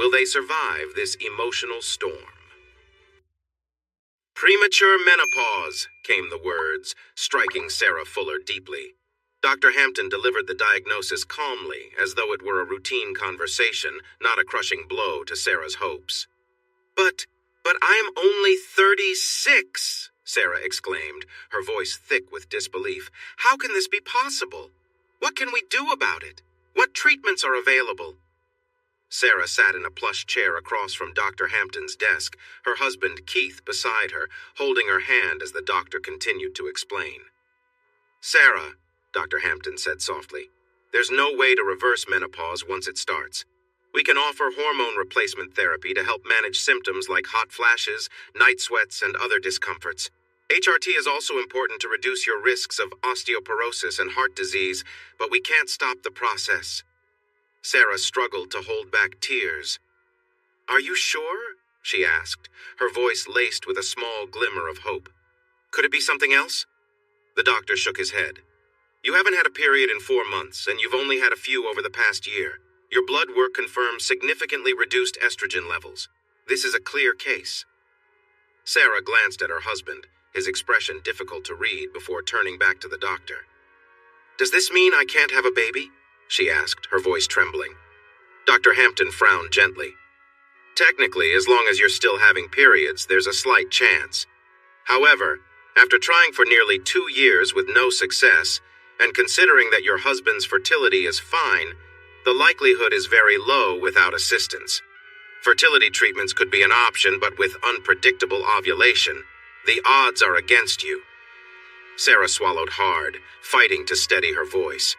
Will they survive this emotional storm? Premature menopause, came the words, striking Sarah Fuller deeply. Dr. Hampton delivered the diagnosis calmly, as though it were a routine conversation, not a crushing blow to Sarah's hopes. But I'm only 36, Sarah exclaimed, her voice thick with disbelief. How can this be possible? What can we do about it? What treatments are available? Sarah sat in a plush chair across from Dr. Hampton's desk, her husband Keith beside her, holding her hand as the doctor continued to explain. Sarah, Dr. Hampton said softly, there's no way to reverse menopause once it starts. We can offer hormone replacement therapy to help manage symptoms like hot flashes, night sweats, and other discomforts. HRT is also important to reduce your risks of osteoporosis and heart disease, but we can't stop the process. Sarah struggled to hold back tears. Are you sure? She asked, her voice laced with a small glimmer of hope. Could it be something else? The doctor shook his head. You haven't had a period in 4 months, and you've only had a few over the past year. Your blood work confirms significantly reduced estrogen levels. This is a clear case. Sarah glanced at her husband, his expression difficult to read, before turning back to the doctor. Does this mean I can't have a baby? She asked, her voice trembling. Dr. Hampton frowned gently. Technically, as long as you're still having periods, there's a slight chance. However, after trying for nearly 2 years with no success, and considering that your husband's fertility is fine, the likelihood is very low without assistance. Fertility treatments could be an option, but with unpredictable ovulation, the odds are against you. Sarah swallowed hard, fighting to steady her voice.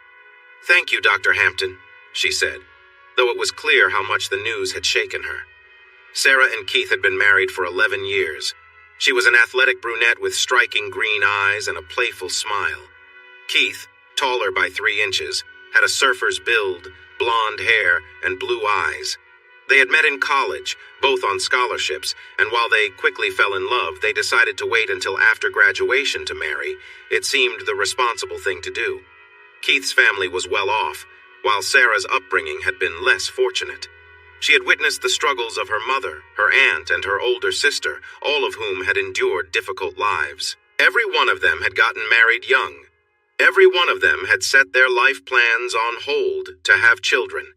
Thank you, Dr. Hampton, she said, though it was clear how much the news had shaken her. Sarah and Keith had been married for 11 years. She was an athletic brunette with striking green eyes and a playful smile. Keith, taller by 3 inches, had a surfer's build, blonde hair, and blue eyes. They had met in college, both on scholarships, and while they quickly fell in love, they decided to wait until after graduation to marry. It seemed the responsible thing to do. Keith's family was well off, while Sarah's upbringing had been less fortunate. She had witnessed the struggles of her mother, her aunt, and her older sister, all of whom had endured difficult lives. Every one of them had gotten married young. Every one of them had set their life plans on hold to have children.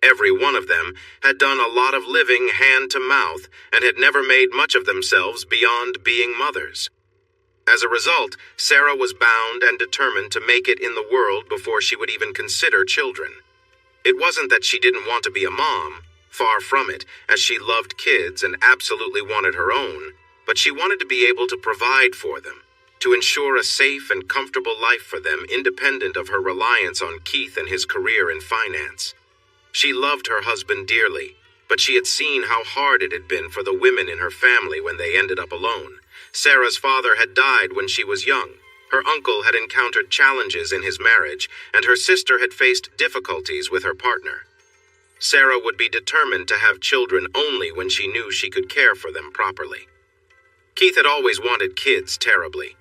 Every one of them had done a lot of living hand to mouth and had never made much of themselves beyond being mothers. As a result, Sarah was bound and determined to make it in the world before she would even consider children. It wasn't that she didn't want to be a mom, far from it, as she loved kids and absolutely wanted her own, but she wanted to be able to provide for them, to ensure a safe and comfortable life for them independent of her reliance on Keith and his career in finance. She loved her husband dearly, but she had seen how hard it had been for the women in her family when they ended up alone. Sarah's father had died when she was young. Her uncle had encountered challenges in his marriage, and her sister had faced difficulties with her partner. Sarah would be determined to have children only when she knew she could care for them properly. Keith had always wanted kids terribly.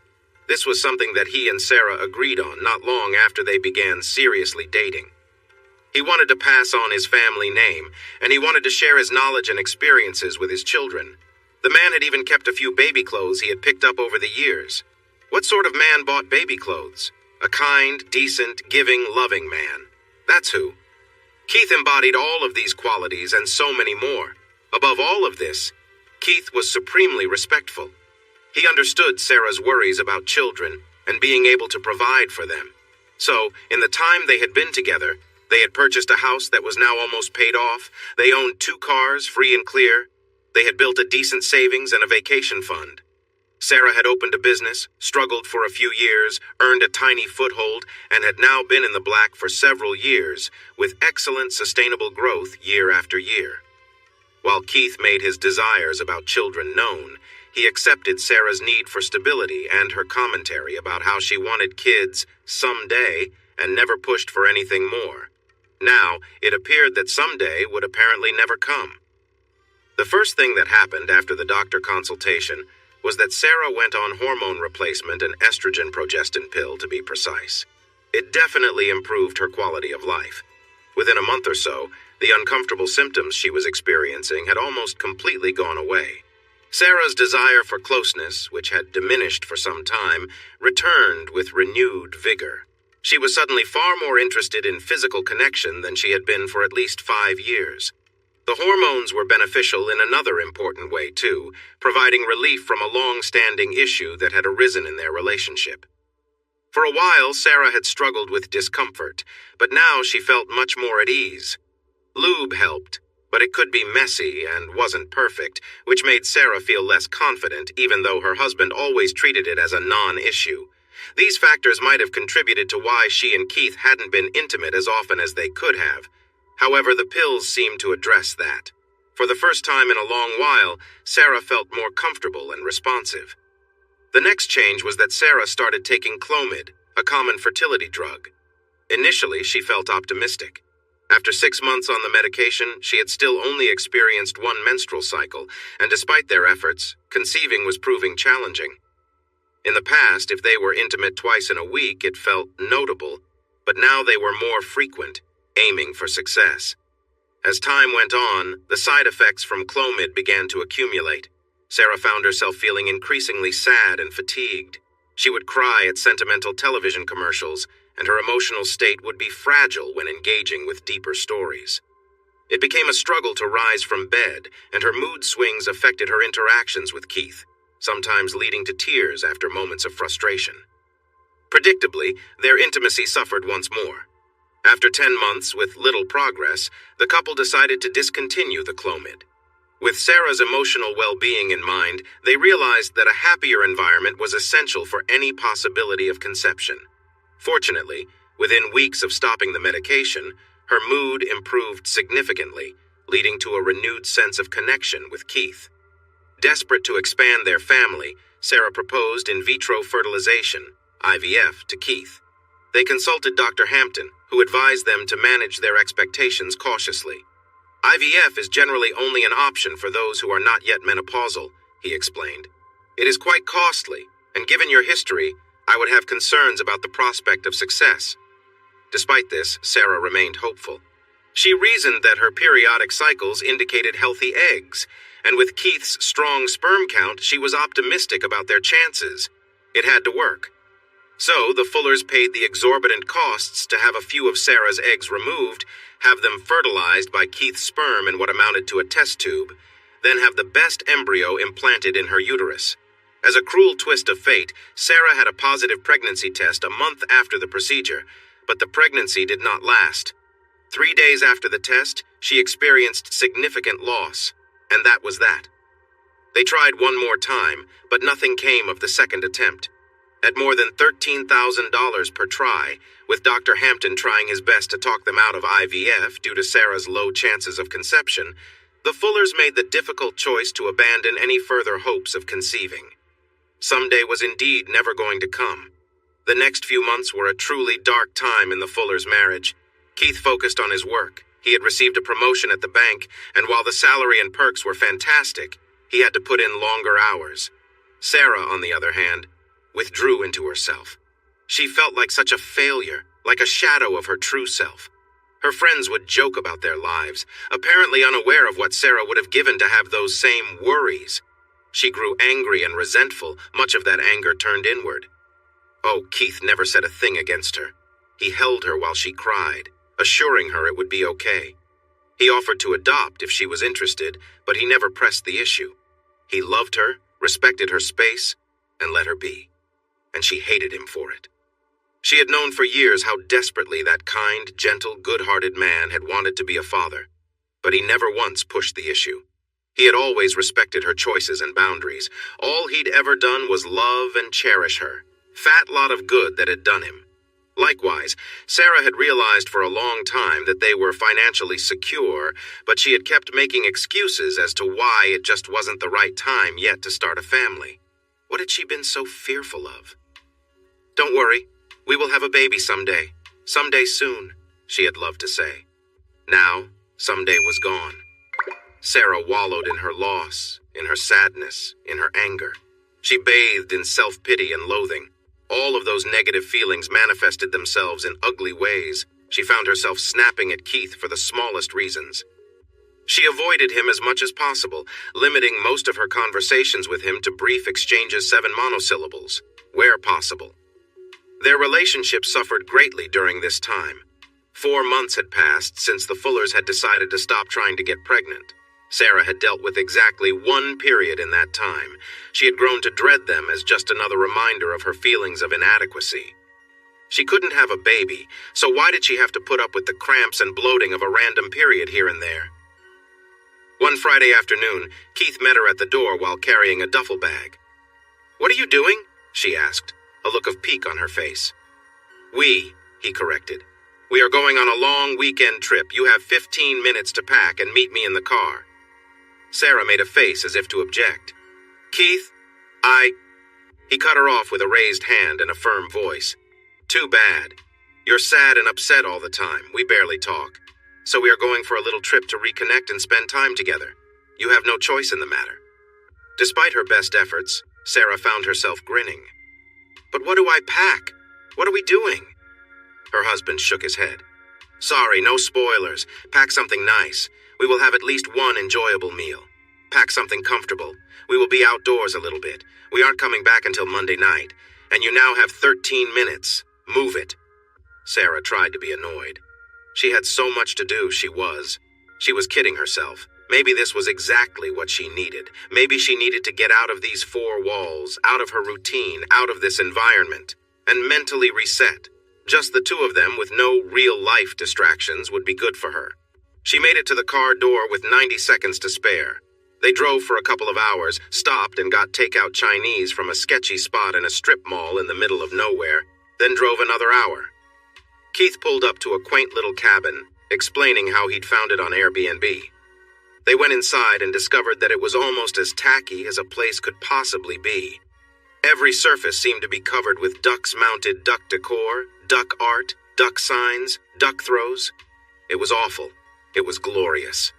This was something that he and Sarah agreed on not long after they began seriously dating. He wanted to pass on his family name, and he wanted to share his knowledge and experiences with his children. The man had even kept a few baby clothes he had picked up over the years. What sort of man bought baby clothes? A kind, decent, giving, loving man. That's who. Keith embodied all of these qualities and so many more. Above all of this, Keith was supremely respectful. He understood Sarah's worries about children and being able to provide for them. So, in the time they had been together, they had purchased a house that was now almost paid off. They owned 2 cars, free and clear. They had built a decent savings and a vacation fund. Sarah had opened a business, struggled for a few years, earned a tiny foothold, and had now been in the black for several years, with excellent sustainable growth year after year. While Keith made his desires about children known, he accepted Sarah's need for stability and her commentary about how she wanted kids someday and never pushed for anything more. Now, it appeared that someday would apparently never come. The first thing that happened after the doctor consultation was that Sarah went on hormone replacement and estrogen progestin pill, to be precise. It definitely improved her quality of life. Within a month or so, The uncomfortable symptoms she was experiencing had almost completely gone away. Sarah's desire for closeness, which had diminished for some time, returned with renewed vigor. She was suddenly far more interested in physical connection than she had been for at least 5 years. The hormones were beneficial in another important way, too, providing relief from a long-standing issue that had arisen in their relationship. For a while, Sarah had struggled with discomfort, but now she felt much more at ease. Lube helped, but it could be messy and wasn't perfect, which made Sarah feel less confident, even though her husband always treated it as a non-issue. These factors might have contributed to why she and Keith hadn't been intimate as often as they could have. However, the pills seemed to address that. For the first time in a long while, Sarah felt more comfortable and responsive. The next change was that Sarah started taking Clomid, a common fertility drug. Initially, she felt optimistic. After 6 months on the medication, she had still only experienced one menstrual cycle, and despite their efforts, conceiving was proving challenging. In the past, if they were intimate twice in a week, it felt notable, but now they were more frequent, aiming for success. As time went on, the side effects from Clomid began to accumulate. Sarah found herself feeling increasingly sad and fatigued. She would cry at sentimental television commercials, and her emotional state would be fragile when engaging with deeper stories. It became a struggle to rise from bed, and her mood swings affected her interactions with Keith, sometimes leading to tears after moments of frustration. Predictably, their intimacy suffered once more. After 10 months with little progress, the couple decided to discontinue the Clomid. With Sarah's emotional well-being in mind, they realized that a happier environment was essential for any possibility of conception. Fortunately, within weeks of stopping the medication, her mood improved significantly, leading to a renewed sense of connection with Keith. Desperate to expand their family, Sarah proposed in vitro fertilization, IVF, to Keith. They consulted Dr. Hampton, who advised them to manage their expectations cautiously. IVF is generally only an option for those who are not yet menopausal, he explained. It is quite costly, and given your history, I would have concerns about the prospect of success. Despite this, Sarah remained hopeful. She reasoned that her periodic cycles indicated healthy eggs, and with Keith's strong sperm count, she was optimistic about their chances. It had to work. So, the Fullers paid the exorbitant costs to have a few of Sarah's eggs removed, have them fertilized by Keith's sperm in what amounted to a test tube, then have the best embryo implanted in her uterus. As a cruel twist of fate, Sarah had a positive pregnancy test a month after the procedure, but the pregnancy did not last. 3 days after the test, she experienced significant loss, and that was that. They tried one more time, but nothing came of the second attempt. At more than $13,000 per try, with Dr. Hampton trying his best to talk them out of IVF due to Sarah's low chances of conception, the Fullers made the difficult choice to abandon any further hopes of conceiving. Someday was indeed never going to come. The next few months were a truly dark time in the Fullers' marriage. Keith focused on his work. He had received a promotion at the bank, and while the salary and perks were fantastic, he had to put in longer hours. Sarah, on the other hand, withdrew into herself. She felt like such a failure, like a shadow of her true self. Her friends would joke about their lives, apparently unaware of what Sarah would have given to have those same worries. She grew angry and resentful, much of that anger turned inward. Oh, Keith never said a thing against her. He held her while she cried, assuring her it would be okay. He offered to adopt if she was interested, but he never pressed the issue. He loved her, respected her space, and let her be. And she hated him for it. She had known for years how desperately that kind, gentle, good-hearted man had wanted to be a father, but he never once pushed the issue. He had always respected her choices and boundaries. All he'd ever done was love and cherish her. Fat lot of good that had done him. Likewise, Sarah had realized for a long time that they were financially secure, but she had kept making excuses as to why it just wasn't the right time yet to start a family. What had she been so fearful of? Don't worry, we will have a baby someday. Someday soon, she had loved to say. Now, someday was gone. Sarah wallowed in her loss, in her sadness, in her anger. She bathed in self-pity and loathing. All of those negative feelings manifested themselves in ugly ways. She found herself snapping at Keith for the smallest reasons. She avoided him as much as possible, limiting most of her conversations with him to brief exchanges 7 monosyllables, where possible. Their relationship suffered greatly during this time. 4 months had passed since the Fullers had decided to stop trying to get pregnant. Sarah had dealt with exactly 1 period in that time. She had grown to dread them as just another reminder of her feelings of inadequacy. She couldn't have a baby, so why did she have to put up with the cramps and bloating of a random period here and there? One Friday afternoon, Keith met her at the door while carrying a duffel bag. "What are you doing?" she asked, a look of pique on her face. He corrected. "We are going on a long weekend trip. You have 15 minutes to pack and meet me in the car." Sarah made a face as if to object. "Keith, He cut her off with a raised hand and a firm voice. "Too bad. You're sad and upset all the time. We barely talk. So we are going for a little trip to reconnect and spend time together. You have no choice in the matter." Despite her best efforts, Sarah found herself grinning. "But what do I pack? What are we doing?" Her husband shook his head. "Sorry, no spoilers. Pack something nice. We will have at least one enjoyable meal. Pack something comfortable. We will be outdoors a little bit. We aren't coming back until Monday night. And you now have 13 minutes. Move it." Sarah tried to be annoyed. She had so much to do, she was. She was kidding herself. Maybe this was exactly what she needed. Maybe she needed to get out of these 4 walls, out of her routine, out of this environment, and mentally reset. Just the 2 of them with no real-life distractions would be good for her. She made it to the car door with 90 seconds to spare. They drove for a couple of hours, stopped and got takeout Chinese from a sketchy spot in a strip mall in the middle of nowhere, then drove another hour. Keith pulled up to a quaint little cabin, explaining how he'd found it on Airbnb. They went inside and discovered that it was almost as tacky as a place could possibly be. Every surface seemed to be covered with ducks-mounted duck decor, duck art, duck signs, duck throws. It was awful. It was glorious.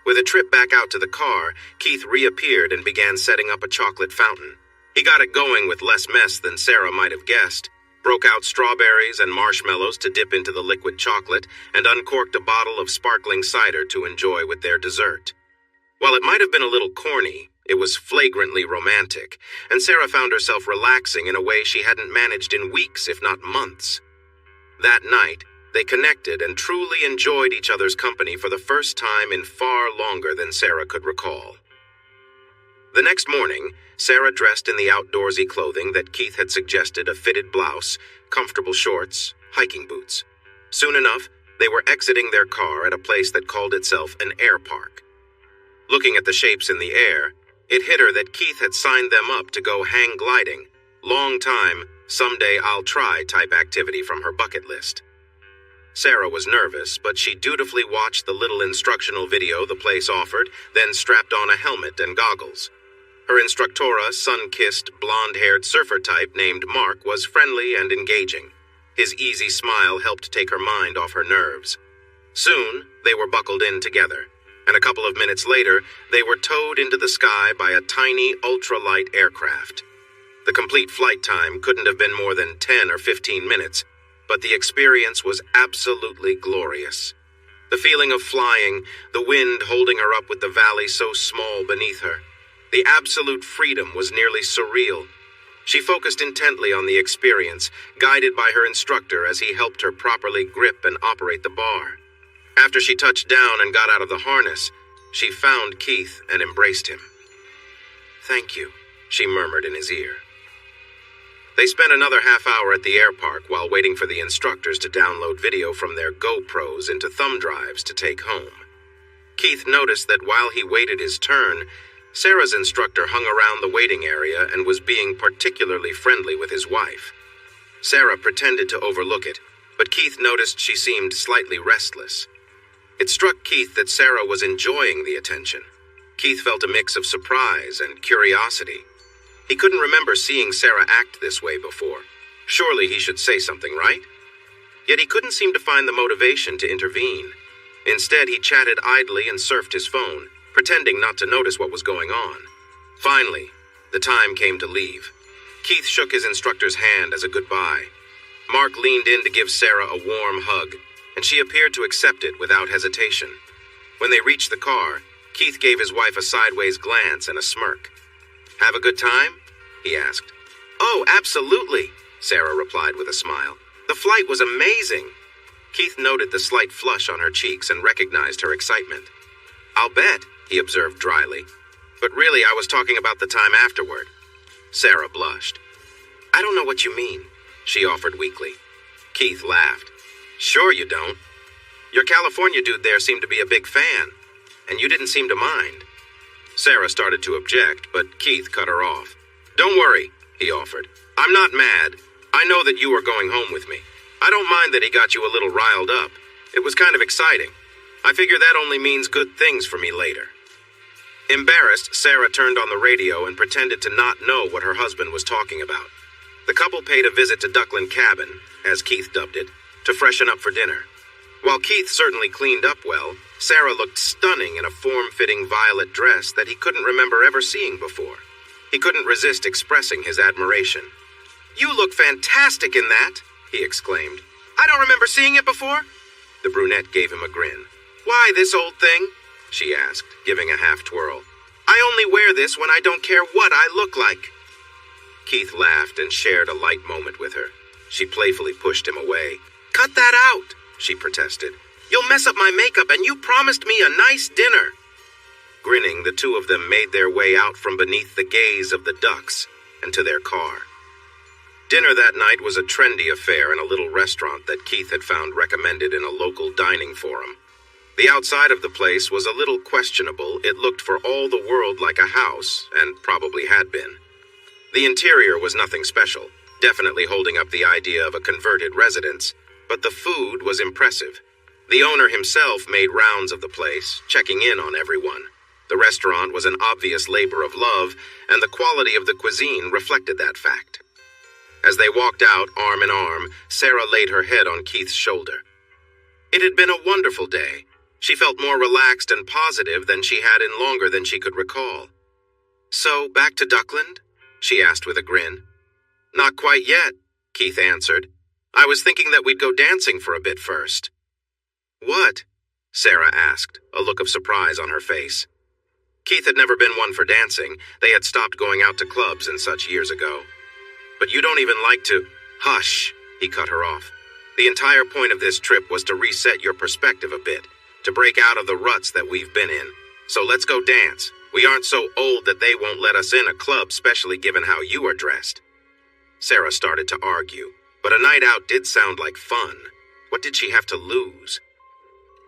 With a trip back out to the car, Keith reappeared and began setting up a chocolate fountain. He got it going with less mess than Sarah might have guessed, broke out strawberries and marshmallows to dip into the liquid chocolate, and uncorked a bottle of sparkling cider to enjoy with their dessert. While it might have been a little corny, it was flagrantly romantic, and Sarah found herself relaxing in a way she hadn't managed in weeks, if not months. That night, they connected and truly enjoyed each other's company for the first time in far longer than Sarah could recall. The next morning, Sarah dressed in the outdoorsy clothing that Keith had suggested: a fitted blouse, comfortable shorts, hiking boots. Soon enough, they were exiting their car at a place that called itself an air park. Looking at the shapes in the air, it hit her that Keith had signed them up to go hang gliding. Long time, someday I'll try type activity from her bucket list. Sarah was nervous, but she dutifully watched the little instructional video the place offered, then strapped on a helmet and goggles. Her instructora, sun-kissed, blonde-haired surfer type named Mark, was friendly and engaging. His easy smile helped take her mind off her nerves. Soon, they were buckled in together, and a couple of minutes later, they were towed into the sky by a tiny, ultralight aircraft. The complete flight time couldn't have been more than 10 or 15 minutes, but the experience was absolutely glorious. The feeling of flying, the wind holding her up with the valley so small beneath her. The absolute freedom was nearly surreal. She focused intently on the experience, guided by her instructor as he helped her properly grip and operate the bar. After she touched down and got out of the harness, she found Keith and embraced him. "Thank you," she murmured in his ear. They spent another half hour at the air park while waiting for the instructors to download video from their GoPros into thumb drives to take home. Keith noticed that while he waited his turn, Sarah's instructor hung around the waiting area and was being particularly friendly with his wife. Sarah pretended to overlook it, but Keith noticed she seemed slightly restless. It struck Keith that Sarah was enjoying the attention. Keith felt a mix of surprise and curiosity. He couldn't remember seeing Sarah act this way before. Surely he should say something, right? Yet he couldn't seem to find the motivation to intervene. Instead, he chatted idly and surfed his phone, pretending not to notice what was going on. Finally, the time came to leave. Keith shook his instructor's hand as a goodbye. Mark leaned in to give Sarah a warm hug, and she appeared to accept it without hesitation. When they reached the car, Keith gave his wife a sideways glance and a smirk. "Have a good time?" he asked. "Oh, absolutely," Sarah replied with a smile. "The flight was amazing." Keith noted the slight flush on her cheeks and recognized her excitement. "I'll bet," he observed dryly. "But really, I was talking about the time afterward." Sarah blushed. "I don't know what you mean," she offered weakly. Keith laughed. "Sure you don't. Your California dude there seemed to be a big fan, and you didn't seem to mind." Sarah started to object, but Keith cut her off. "Don't worry," he offered. "I'm not mad. I know that you are going home with me. I don't mind that he got you a little riled up. It was kind of exciting. I figure that only means good things for me later." Embarrassed, Sarah turned on the radio and pretended to not know what her husband was talking about. The couple paid a visit to Duckland Cabin, as Keith dubbed it, to freshen up for dinner. While Keith certainly cleaned up well, Sarah looked stunning in a form-fitting violet dress that he couldn't remember ever seeing before. He couldn't resist expressing his admiration. "You look fantastic in that," he exclaimed. "I don't remember seeing it before." The brunette gave him a grin. "Why this old thing?" she asked, giving a half-twirl. "I only wear this when I don't care what I look like." Keith laughed and shared a light moment with her. She playfully pushed him away. "Cut that out," she protested. "You'll mess up my makeup, and you promised me a nice dinner." Grinning, the two of them made their way out from beneath the gaze of the ducks and to their car. Dinner that night was a trendy affair in a little restaurant that Keith had found recommended in a local dining forum. The outside of the place was a little questionable. It looked for all the world like a house, and probably had been. The interior was nothing special, definitely holding up the idea of a converted residence, but the food was impressive. The owner himself made rounds of the place, checking in on everyone. The restaurant was an obvious labor of love, and the quality of the cuisine reflected that fact. As they walked out, arm in arm, Sarah laid her head on Keith's shoulder. It had been a wonderful day. She felt more relaxed and positive than she had in longer than she could recall. "So, back to Duckland?" she asked with a grin. "Not quite yet," Keith answered. "I was thinking that we'd go dancing for a bit first." "What?" Sarah asked, a look of surprise on her face. Keith had never been one for dancing. They had stopped going out to clubs and such years ago. "But you don't even like to—" "Hush," he cut her off. "The entire point of this trip was to reset your perspective a bit, to break out of the ruts that we've been in. So let's go dance. We aren't so old that they won't let us in a club, especially given how you are dressed." Sarah started to argue, but a night out did sound like fun. What did she have to lose?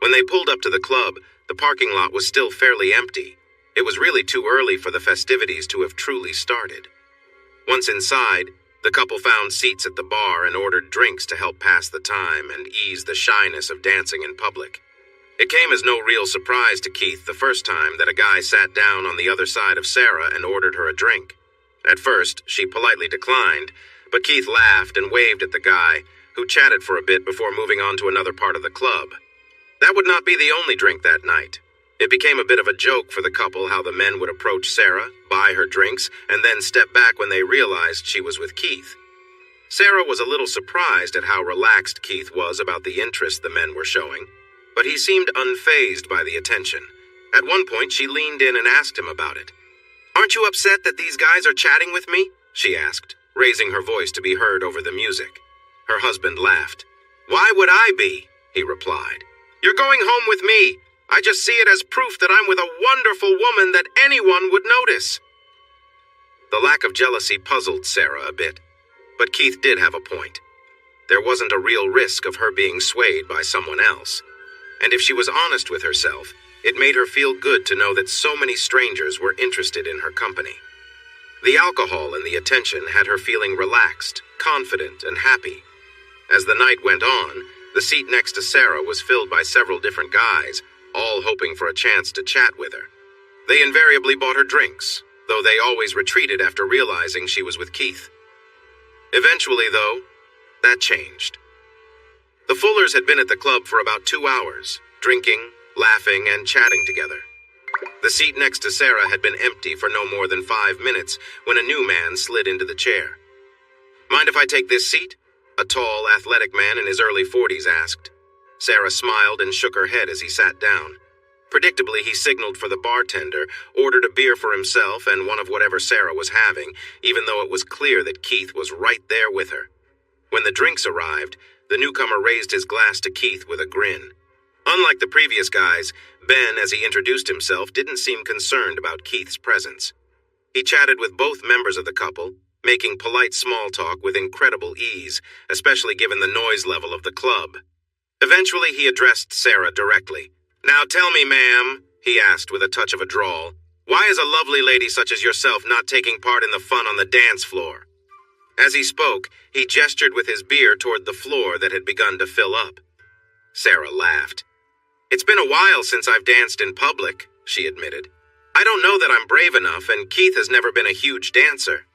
When they pulled up to the club, the parking lot was still fairly empty. It was really too early for the festivities to have truly started. Once inside, the couple found seats at the bar and ordered drinks to help pass the time and ease the shyness of dancing in public. It came as no real surprise to Keith the first time that a guy sat down on the other side of Sarah and ordered her a drink. At first, she politely declined, but Keith laughed and waved at the guy, who chatted for a bit before moving on to another part of the club. That would not be the only drink that night. It became a bit of a joke for the couple how the men would approach Sarah, buy her drinks, and then step back when they realized she was with Keith. Sarah was a little surprised at how relaxed Keith was about the interest the men were showing, but he seemed unfazed by the attention. At one point, she leaned in and asked him about it. "Aren't you upset that these guys are chatting with me?" she asked, raising her voice to be heard over the music. Her husband laughed. "Why would I be?" he replied. "You're going home with me. I just see it as proof that I'm with a wonderful woman that anyone would notice." The lack of jealousy puzzled Sarah a bit, but Keith did have a point. There wasn't a real risk of her being swayed by someone else. And if she was honest with herself, it made her feel good to know that so many strangers were interested in her company. The alcohol and the attention had her feeling relaxed, confident, and happy. As the night went on, the seat next to Sarah was filled by several different guys, all hoping for a chance to chat with her. They invariably bought her drinks, though they always retreated after realizing she was with Keith. Eventually, though, that changed. The Fullers had been at the club for about 2 hours, drinking, laughing, and chatting together. The seat next to Sarah had been empty for no more than 5 minutes when a new man slid into the chair. "Mind if I take this seat?" a tall, athletic man in his early 40s asked. Sarah smiled and shook her head as he sat down. Predictably, he signaled for the bartender, ordered a beer for himself and one of whatever Sarah was having, even though it was clear that Keith was right there with her. When the drinks arrived, the newcomer raised his glass to Keith with a grin. Unlike the previous guys, Ben, as he introduced himself, didn't seem concerned about Keith's presence. He chatted with both members of the couple, making polite small talk with incredible ease, especially given the noise level of the club. Eventually, he addressed Sarah directly. "Now tell me, ma'am," he asked with a touch of a drawl, "why is a lovely lady such as yourself not taking part in the fun on the dance floor?" As he spoke, he gestured with his beer toward the floor that had begun to fill up. Sarah laughed. "It's been a while since I've danced in public," she admitted. "I don't know that I'm brave enough, and Keith has never been a huge dancer."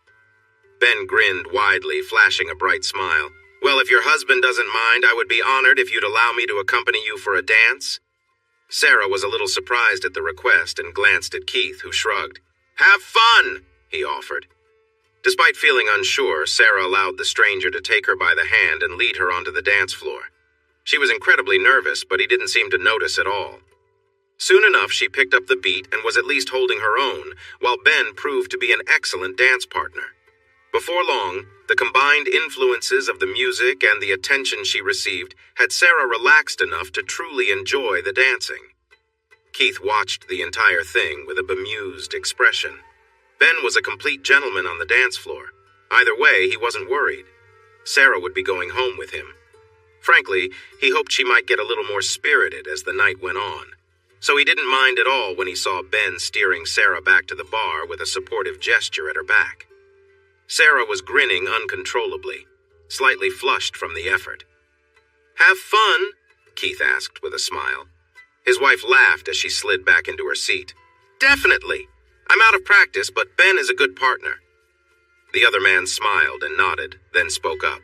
Ben grinned widely, flashing a bright smile. "Well, if your husband doesn't mind, I would be honored if you'd allow me to accompany you for a dance." Sarah was a little surprised at the request and glanced at Keith, who shrugged. "Have fun," he offered. Despite feeling unsure, Sarah allowed the stranger to take her by the hand and lead her onto the dance floor. She was incredibly nervous, but he didn't seem to notice at all. Soon enough, she picked up the beat and was at least holding her own, while Ben proved to be an excellent dance partner. Before long, the combined influences of the music and the attention she received had Sarah relaxed enough to truly enjoy the dancing. Keith watched the entire thing with a bemused expression. Ben was a complete gentleman on the dance floor. Either way, he wasn't worried. Sarah would be going home with him. Frankly, he hoped she might get a little more spirited as the night went on. So he didn't mind at all when he saw Ben steering Sarah back to the bar with a supportive gesture at her back. Sarah was grinning uncontrollably, slightly flushed from the effort. "Have fun?" Keith asked with a smile. His wife laughed as she slid back into her seat. "Definitely. I'm out of practice, but Ben is a good partner." The other man smiled and nodded, then spoke up.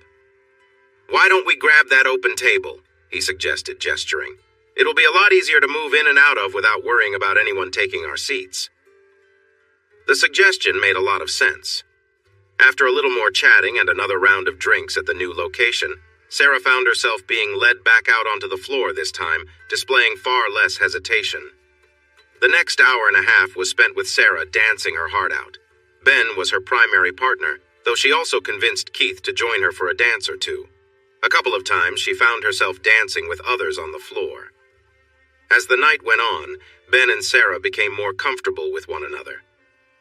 "Why don't we grab that open table?" he suggested, gesturing. "It'll be a lot easier to move in and out of without worrying about anyone taking our seats." The suggestion made a lot of sense. After a little more chatting and another round of drinks at the new location, Sarah found herself being led back out onto the floor this time, displaying far less hesitation. The next hour and a half was spent with Sarah dancing her heart out. Ben was her primary partner, though she also convinced Keith to join her for a dance or two. A couple of times she found herself dancing with others on the floor. As the night went on, Ben and Sarah became more comfortable with one another.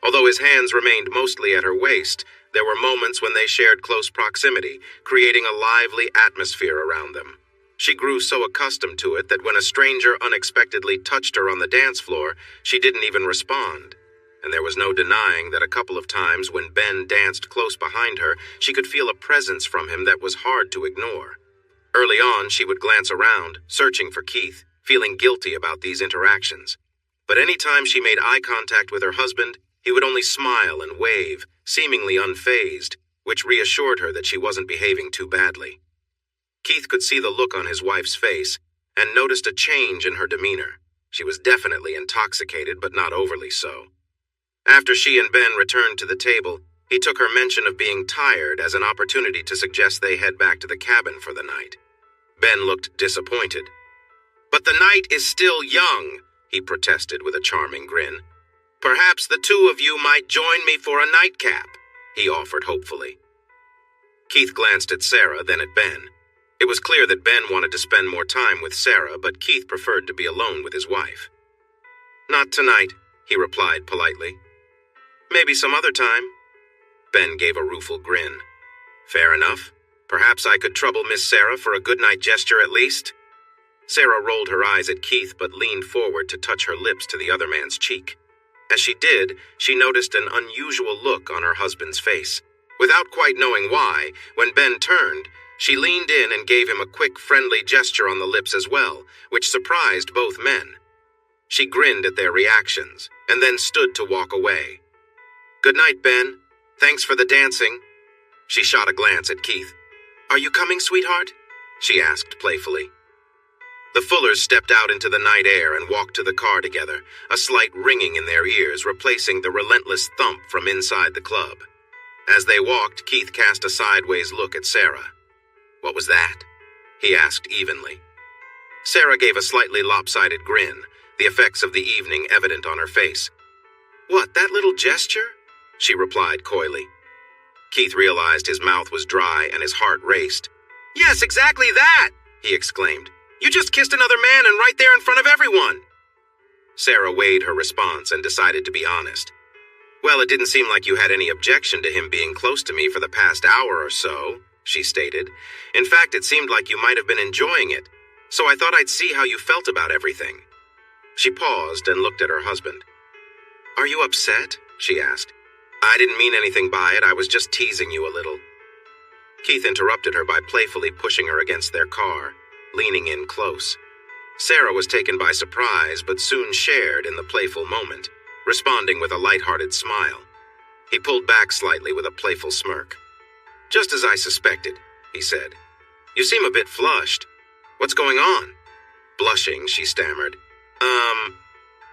Although his hands remained mostly at her waist, there were moments when they shared close proximity, creating a lively atmosphere around them. She grew so accustomed to it that when a stranger unexpectedly touched her on the dance floor, she didn't even respond. And there was no denying that a couple of times when Ben danced close behind her, she could feel a presence from him that was hard to ignore. Early on, she would glance around, searching for Keith, feeling guilty about these interactions. But any time she made eye contact with her husband, he would only smile and wave, seemingly unfazed, which reassured her that she wasn't behaving too badly. Keith could see the look on his wife's face and noticed a change in her demeanor. She was definitely intoxicated, but not overly so. After she and Ben returned to the table, he took her mention of being tired as an opportunity to suggest they head back to the cabin for the night. Ben looked disappointed. "But the night is still young," he protested with a charming grin. "Perhaps the two of you might join me for a nightcap," he offered hopefully. Keith glanced at Sarah, then at Ben. It was clear that Ben wanted to spend more time with Sarah, but Keith preferred to be alone with his wife. "Not tonight," he replied politely. "Maybe some other time." Ben gave a rueful grin. "Fair enough. Perhaps I could trouble Miss Sarah for a goodnight gesture at least." Sarah rolled her eyes at Keith but leaned forward to touch her lips to the other man's cheek. As she did, she noticed an unusual look on her husband's face. Without quite knowing why, when Ben turned, she leaned in and gave him a quick, friendly gesture on the lips as well, which surprised both men. She grinned at their reactions, and then stood to walk away. "Good night, Ben. Thanks for the dancing." She shot a glance at Keith. "Are you coming, sweetheart?" she asked playfully. The Fullers stepped out into the night air and walked to the car together, a slight ringing in their ears replacing the relentless thump from inside the club. As they walked, Keith cast a sideways look at Sarah. "What was that?" he asked evenly. Sarah gave a slightly lopsided grin, the effects of the evening evident on her face. "What, that little gesture?" she replied coyly. Keith realized his mouth was dry and his heart raced. "Yes, exactly that!" he exclaimed. "You just kissed another man and right there in front of everyone!" Sarah weighed her response and decided to be honest. "Well, it didn't seem like you had any objection to him being close to me for the past hour or so," she stated. "In fact, it seemed like you might have been enjoying it, so I thought I'd see how you felt about everything." She paused and looked at her husband. "Are you upset?" she asked. "I didn't mean anything by it. I was just teasing you a little." Keith interrupted her by playfully pushing her against their car, leaning in close. Sarah was taken by surprise, but soon shared in the playful moment, responding with a light-hearted smile. He pulled back slightly with a playful smirk. "Just as I suspected," he said. "You seem a bit flushed. What's going on?" Blushing, she stammered.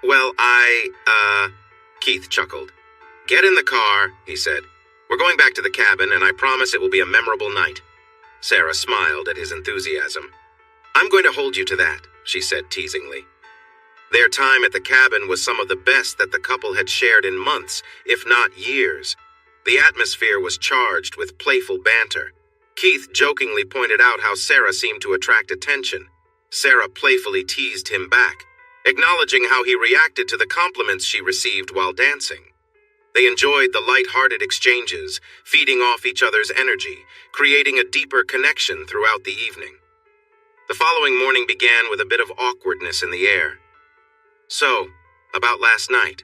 Well, Keith chuckled. "Get in the car," he said. "We're going back to the cabin, and I promise it will be a memorable night." Sarah smiled at his enthusiasm. "I'm going to hold you to that," she said teasingly. Their time at the cabin was some of the best that the couple had shared in months, if not years. The atmosphere was charged with playful banter. Keith jokingly pointed out how Sarah seemed to attract attention. Sarah playfully teased him back, acknowledging how he reacted to the compliments she received while dancing. They enjoyed the light-hearted exchanges, feeding off each other's energy, creating a deeper connection throughout the evening. The following morning began with a bit of awkwardness in the air. "So, about last night,"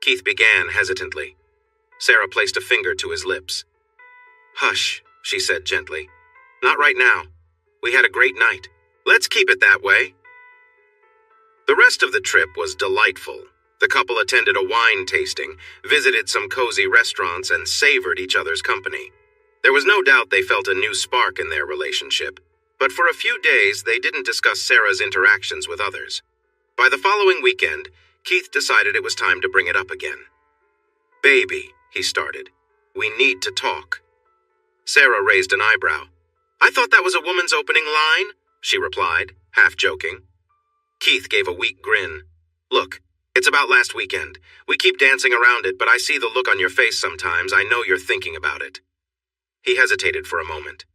Keith began hesitantly. Sarah placed a finger to his lips. "Hush," she said gently. "Not right now. We had a great night. Let's keep it that way." The rest of the trip was delightful. The couple attended a wine tasting, visited some cozy restaurants, and savored each other's company. There was no doubt they felt a new spark in their relationship, but for a few days they didn't discuss Sarah's interactions with others. By the following weekend, Keith decided it was time to bring it up again. "Baby," he started, "we need to talk." Sarah raised an eyebrow. "I thought that was a woman's opening line," she replied, half joking. Keith gave a weak grin. "Look, it's about last weekend. We keep dancing around it, but I see the look on your face sometimes. I know you're thinking about it." He hesitated for a moment.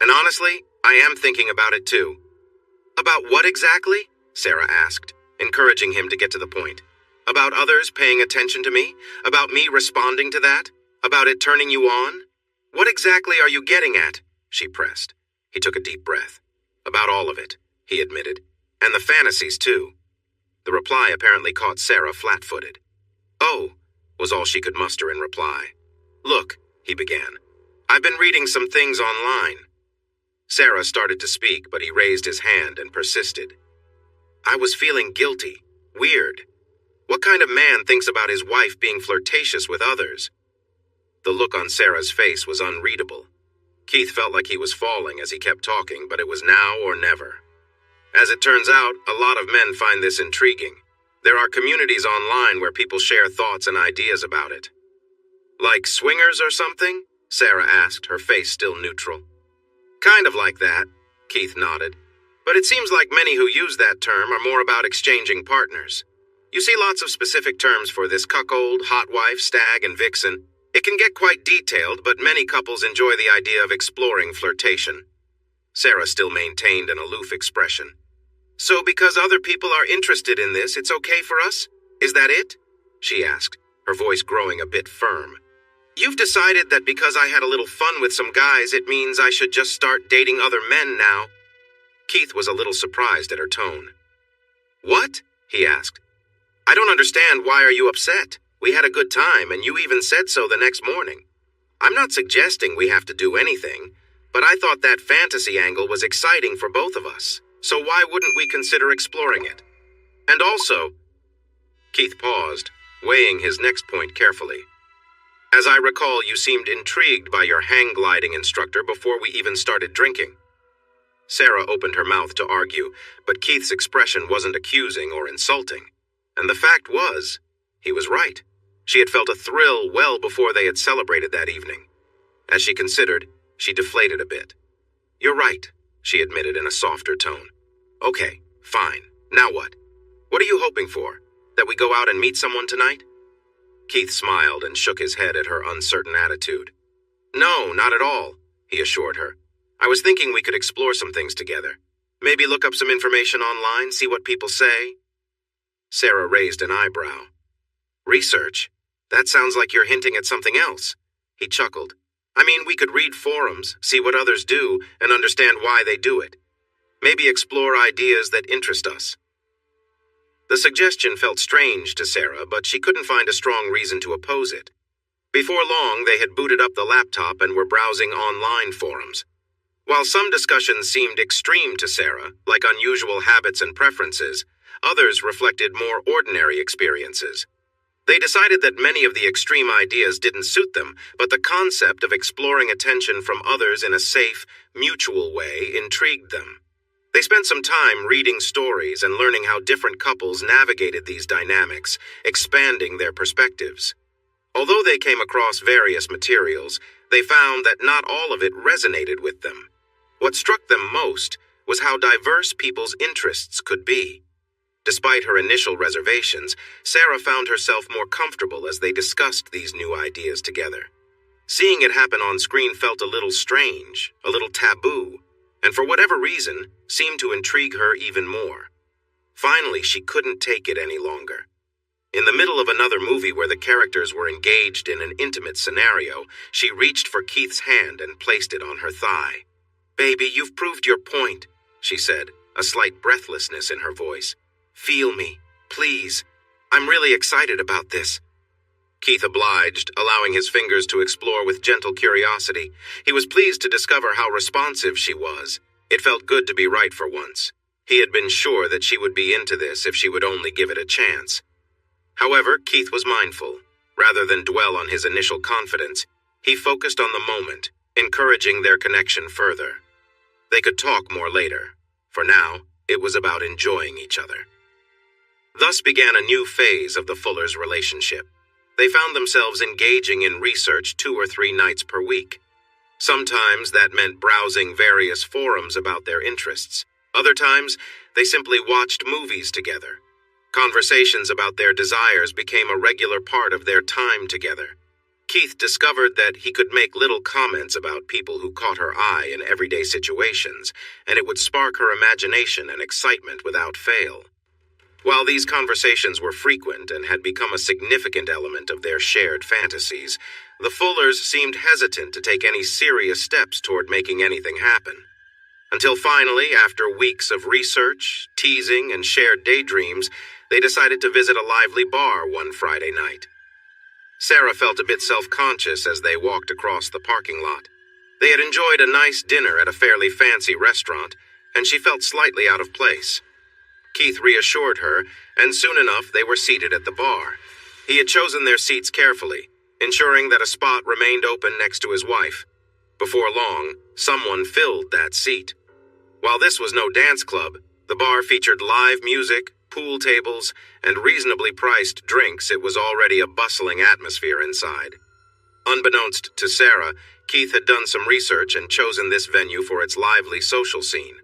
"And honestly, I am thinking about it too." "About what exactly?" Sarah asked, encouraging him to get to the point. "About others paying attention to me? About me responding to that? About it turning you on? What exactly are you getting at?" she pressed. He took a deep breath. "About all of it," he admitted. "And the fantasies, too." The reply apparently caught Sarah flat-footed. "Oh," was all she could muster in reply. "Look," he began, "I've been reading some things online." Sarah started to speak, but he raised his hand and persisted. "I was feeling guilty. Weird. What kind of man thinks about his wife being flirtatious with others?" The look on Sarah's face was unreadable. Keith felt like he was falling as he kept talking, but it was now or never. As it turns out, a lot of men find this intriguing. There are communities online where people share thoughts and ideas about it. "Like swingers or something?" Sarah asked, her face still neutral. "Kind of like that," Keith nodded. "But it seems like many who use that term are more about exchanging partners. You see lots of specific terms for this: cuckold, hot wife, stag, and vixen. It can get quite detailed, but many couples enjoy the idea of exploring flirtation." Sarah still maintained an aloof expression. "So because other people are interested in this, it's okay for us? Is that it?" she asked, her voice growing a bit firm. "You've decided that because I had a little fun with some guys, it means I should just start dating other men now?" Keith was a little surprised at her tone. "What?" he asked. "I don't understand. Why are you upset? We had a good time, and you even said so the next morning. I'm not suggesting we have to do anything, but I thought that fantasy angle was exciting for both of us. So why wouldn't we consider exploring it? And also," Keith paused, weighing his next point carefully. "As I recall, you seemed intrigued by your hang gliding instructor before we even started drinking." Sarah opened her mouth to argue, but Keith's expression wasn't accusing or insulting. And the fact was, he was right. She had felt a thrill well before they had celebrated that evening. As she considered, she deflated a bit. "You're right," she admitted in a softer tone. Okay, fine. Now what? What are you hoping for? That we go out and meet someone tonight? Keith smiled and shook his head at her uncertain attitude. No, not at all, he assured her. I was thinking we could explore some things together. Maybe look up some information online, see what people say. Sarah raised an eyebrow. Research? That sounds like you're hinting at something else. He chuckled. I mean, we could read forums, see what others do, and understand why they do it. Maybe explore ideas that interest us. The suggestion felt strange to Sarah, but she couldn't find a strong reason to oppose it. Before long, they had booted up the laptop and were browsing online forums. While some discussions seemed extreme to Sarah, like unusual habits and preferences, others reflected more ordinary experiences. They decided that many of the extreme ideas didn't suit them, but the concept of exploring attention from others in a safe, mutual way intrigued them. They spent some time reading stories and learning how different couples navigated these dynamics, expanding their perspectives. Although they came across various materials, they found that not all of it resonated with them. What struck them most was how diverse people's interests could be. Despite her initial reservations, Sarah found herself more comfortable as they discussed these new ideas together. Seeing it happen on screen felt a little strange, a little taboo, and for whatever reason, seemed to intrigue her even more. Finally, she couldn't take it any longer. In the middle of another movie where the characters were engaged in an intimate scenario, she reached for Keith's hand and placed it on her thigh. "Baby, you've proved your point," she said, a slight breathlessness in her voice. "Feel me, please. I'm really excited about this." Keith obliged, allowing his fingers to explore with gentle curiosity. He was pleased to discover how responsive she was. It felt good to be right for once. He had been sure that she would be into this if she would only give it a chance. However, Keith was mindful. Rather than dwell on his initial confidence, he focused on the moment, encouraging their connection further. They could talk more later. For now, it was about enjoying each other. Thus began a new phase of the Fullers' relationship. They found themselves engaging in research 2 or 3 nights per week. Sometimes that meant browsing various forums about their interests. Other times, they simply watched movies together. Conversations about their desires became a regular part of their time together. Keith discovered that he could make little comments about people who caught her eye in everyday situations, and it would spark her imagination and excitement without fail. While these conversations were frequent and had become a significant element of their shared fantasies, the Fullers seemed hesitant to take any serious steps toward making anything happen. Until finally, after weeks of research, teasing, and shared daydreams, they decided to visit a lively bar one Friday night. Sarah felt a bit self-conscious as they walked across the parking lot. They had enjoyed a nice dinner at a fairly fancy restaurant, and she felt slightly out of place. Keith reassured her, and soon enough they were seated at the bar. He had chosen their seats carefully, ensuring that a spot remained open next to his wife. Before long, someone filled that seat. While this was no dance club, the bar featured live music, pool tables, and reasonably priced drinks. It was already a bustling atmosphere inside. Unbeknownst to Sarah, Keith had done some research and chosen this venue for its lively social scene.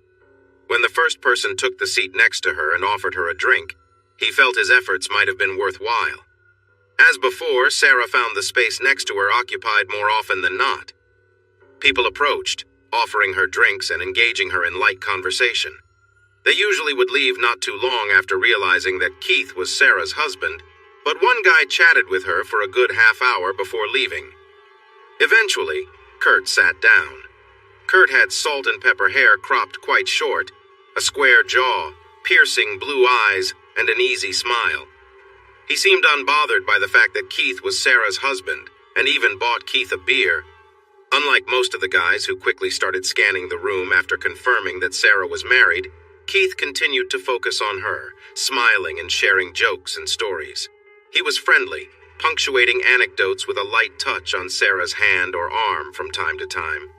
When the first person took the seat next to her and offered her a drink, he felt his efforts might have been worthwhile. As before, Sarah found the space next to her occupied more often than not. People approached, offering her drinks and engaging her in light conversation. They usually would leave not too long after realizing that Keith was Sarah's husband, but one guy chatted with her for a good half hour before leaving. Eventually, Kurt sat down. Kurt had salt and pepper hair cropped quite short, a square jaw, piercing blue eyes, and an easy smile. He seemed unbothered by the fact that Keith was Sarah's husband, and even bought Keith a beer. Unlike most of the guys who quickly started scanning the room after confirming that Sarah was married, Keith continued to focus on her, smiling and sharing jokes and stories. He was friendly, punctuating anecdotes with a light touch on Sarah's hand or arm from time to time.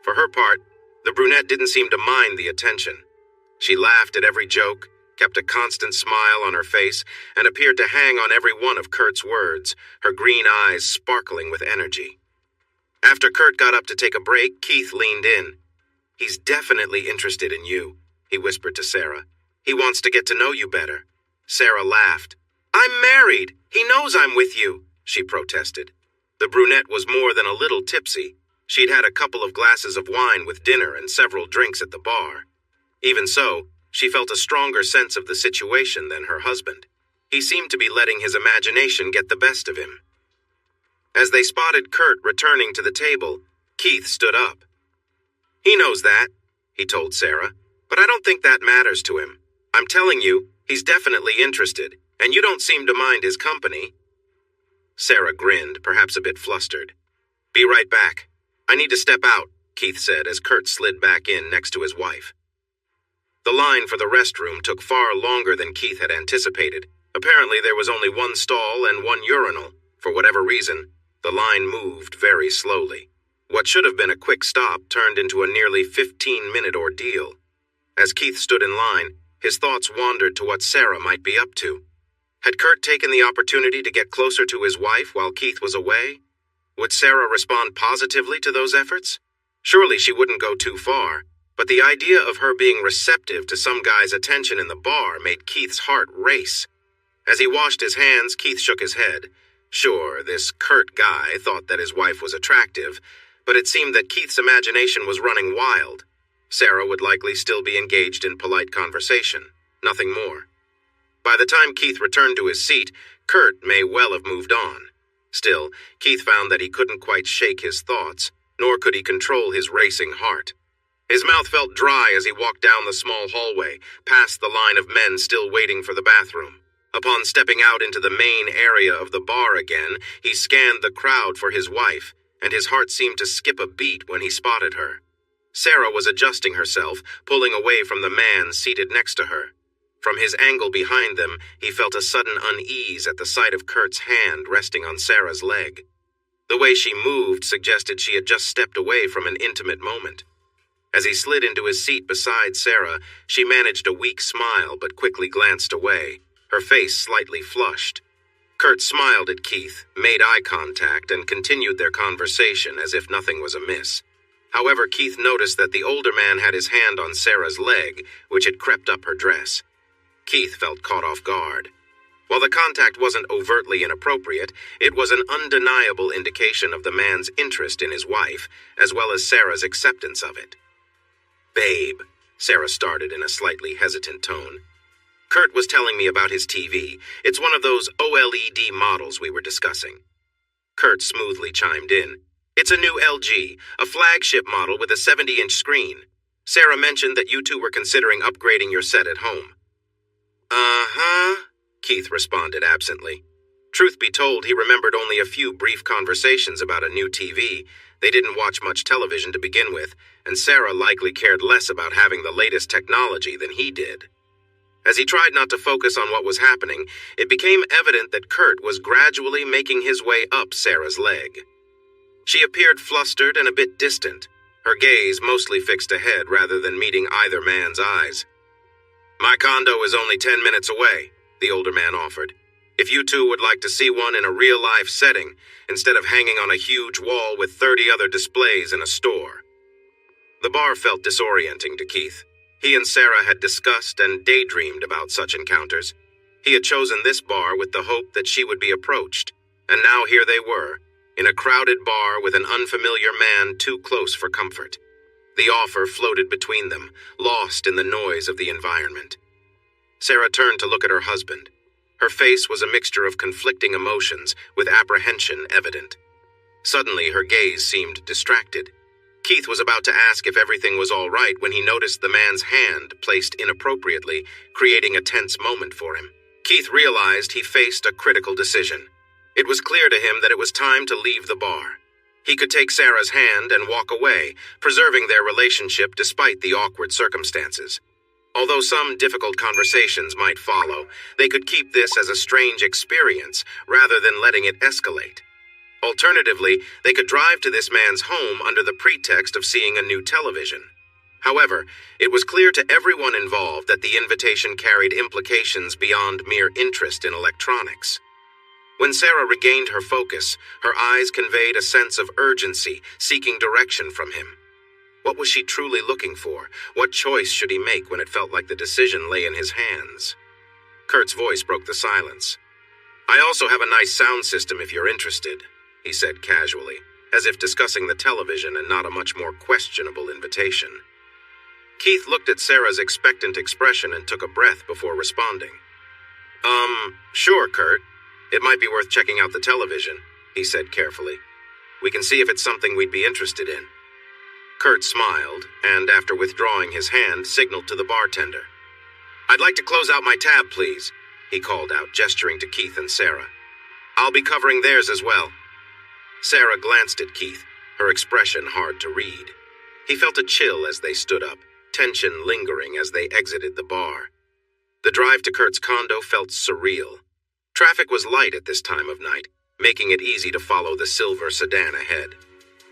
For her part, the brunette didn't seem to mind the attention. She laughed at every joke, kept a constant smile on her face, and appeared to hang on every one of Kurt's words, her green eyes sparkling with energy. After Kurt got up to take a break, Keith leaned in. "He's definitely interested in you," he whispered to Sarah. He wants to get to know you better. Sarah laughed. I'm married. He knows I'm with you, she protested. The brunette was more than a little tipsy. She'd had a couple of glasses of wine with dinner and several drinks at the bar. Even so, she felt a stronger sense of the situation than her husband. He seemed to be letting his imagination get the best of him. As they spotted Kurt returning to the table, Keith stood up. He knows that, he told Sarah, but I don't think that matters to him. I'm telling you, he's definitely interested, and you don't seem to mind his company. Sarah grinned, perhaps a bit flustered. Be right back. I need to step out, Keith said as Kurt slid back in next to his wife. The line for the restroom took far longer than Keith had anticipated. Apparently there was only one stall and one urinal. For whatever reason, the line moved very slowly. What should have been a quick stop turned into a nearly 15-minute ordeal. As Keith stood in line, his thoughts wandered to what Sarah might be up to. Had Kurt taken the opportunity to get closer to his wife while Keith was away? Would Sarah respond positively to those efforts? Surely she wouldn't go too far, but the idea of her being receptive to some guy's attention in the bar made Keith's heart race. As he washed his hands, Keith shook his head. Sure, this Kurt guy thought that his wife was attractive, but it seemed that Keith's imagination was running wild. Sarah would likely still be engaged in polite conversation, nothing more. By the time Keith returned to his seat, Kurt may well have moved on. Still, Keith found that he couldn't quite shake his thoughts, nor could he control his racing heart. His mouth felt dry as he walked down the small hallway, past the line of men still waiting for the bathroom. Upon stepping out into the main area of the bar again, he scanned the crowd for his wife, and his heart seemed to skip a beat when he spotted her. Sarah was adjusting herself, pulling away from the man seated next to her. From his angle behind them, he felt a sudden unease at the sight of Kurt's hand resting on Sarah's leg. The way she moved suggested she had just stepped away from an intimate moment. As he slid into his seat beside Sarah, she managed a weak smile but quickly glanced away, her face slightly flushed. Kurt smiled at Keith, made eye contact, and continued their conversation as if nothing was amiss. However, Keith noticed that the older man had his hand on Sarah's leg, which had crept up her dress. Keith felt caught off guard. While the contact wasn't overtly inappropriate, it was an undeniable indication of the man's interest in his wife, as well as Sarah's acceptance of it. Babe, Sarah started in a slightly hesitant tone. Kurt was telling me about his TV. It's one of those OLED models we were discussing. Kurt smoothly chimed in. It's a new LG, a flagship model with a 70-inch screen. Sarah mentioned that you two were considering upgrading your set at home. Uh-huh, Keith responded absently. Truth be told, he remembered only a few brief conversations about a new TV. They didn't watch much television to begin with, and Sarah likely cared less about having the latest technology than he did. As he tried not to focus on what was happening, it became evident that Kurt was gradually making his way up Sarah's leg. She appeared flustered and a bit distant, her gaze mostly fixed ahead rather than meeting either man's eyes. My condo is only 10 minutes away, the older man offered. If you two would like to see one in a real-life setting, instead of hanging on a huge wall with 30 other displays in a store. The bar felt disorienting to Keith. He and Sarah had discussed and daydreamed about such encounters. He had chosen this bar with the hope that she would be approached, and now here they were, in a crowded bar with an unfamiliar man too close for comfort. The offer floated between them, lost in the noise of the environment. Sarah turned to look at her husband. Her face was a mixture of conflicting emotions, with apprehension evident. Suddenly, her gaze seemed distracted. Keith was about to ask if everything was all right when he noticed the man's hand placed inappropriately, creating a tense moment for him. Keith realized he faced a critical decision. It was clear to him that it was time to leave the bar. He could take Sarah's hand and walk away, preserving their relationship despite the awkward circumstances. Although some difficult conversations might follow, they could keep this as a strange experience rather than letting it escalate. Alternatively, they could drive to this man's home under the pretext of seeing a new television. However, it was clear to everyone involved that the invitation carried implications beyond mere interest in electronics. When Sarah regained her focus, her eyes conveyed a sense of urgency, seeking direction from him. What was she truly looking for? What choice should he make when it felt like the decision lay in his hands? Kurt's voice broke the silence. "I also have a nice sound system if you're interested," he said casually, as if discussing the television and not a much more questionable invitation. Keith looked at Sarah's expectant expression and took a breath before responding. Sure, Kurt. It might be worth checking out the television," he said carefully. "We can see if it's something we'd be interested in." Kurt smiled, and after withdrawing his hand, signaled to the bartender. "I'd like to close out my tab, please," he called out, gesturing to Keith and Sarah. "I'll be covering theirs as well." Sarah glanced at Keith, her expression hard to read. He felt a chill as they stood up, tension lingering as they exited the bar. The drive to Kurt's condo felt surreal. Traffic was light at this time of night, making it easy to follow the silver sedan ahead.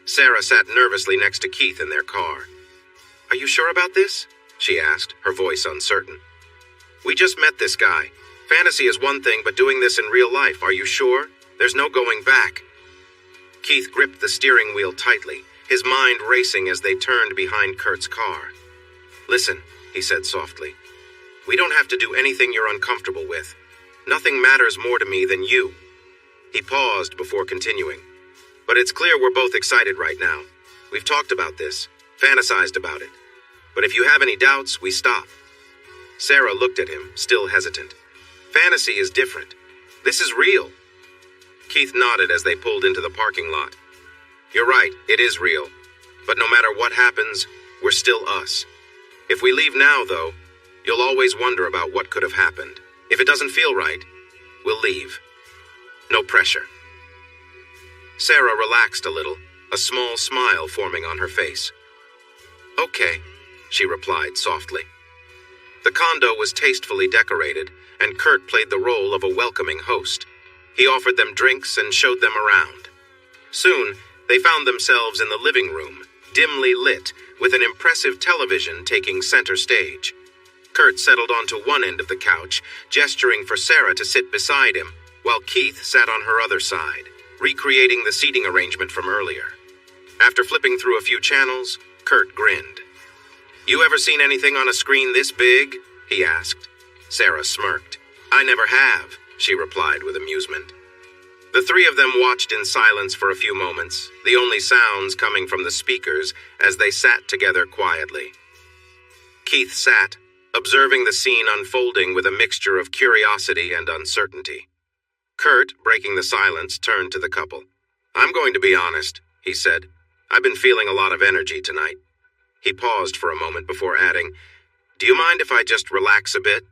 Sarah sat nervously next to Keith in their car. "Are you sure about this?" she asked, her voice uncertain. "We just met this guy. Fantasy is one thing, but doing this in real life, are you sure? There's no going back." Keith gripped the steering wheel tightly, his mind racing as they turned behind Kurt's car. "Listen," he said softly. "We don't have to do anything you're uncomfortable with. Nothing matters more to me than you." He paused before continuing. "But it's clear we're both excited right now. We've talked about this, fantasized about it. But if you have any doubts, we stop." Sarah looked at him, still hesitant. "Fantasy is different. This is real." Keith nodded as they pulled into the parking lot. "You're right, it is real. But no matter what happens, we're still us. If we leave now, though, you'll always wonder about what could have happened. If it doesn't feel right, we'll leave. No pressure." Sarah relaxed a little, a small smile forming on her face. "Okay," she replied softly. The condo was tastefully decorated, and Kurt played the role of a welcoming host. He offered them drinks and showed them around. Soon, they found themselves in the living room, dimly lit, with an impressive television taking center stage. Kurt settled onto one end of the couch, gesturing for Sarah to sit beside him, while Keith sat on her other side, recreating the seating arrangement from earlier. After flipping through a few channels, Kurt grinned. "You ever seen anything on a screen this big?" he asked. Sarah smirked. "I never have," she replied with amusement. The three of them watched in silence for a few moments, the only sounds coming from the speakers as they sat together quietly. Keith sat, observing the scene unfolding with a mixture of curiosity and uncertainty. Kurt, breaking the silence, turned to the couple. "I'm going to be honest," he said. "I've been feeling a lot of energy tonight." He paused for a moment before adding, "Do you mind if I just relax a bit?"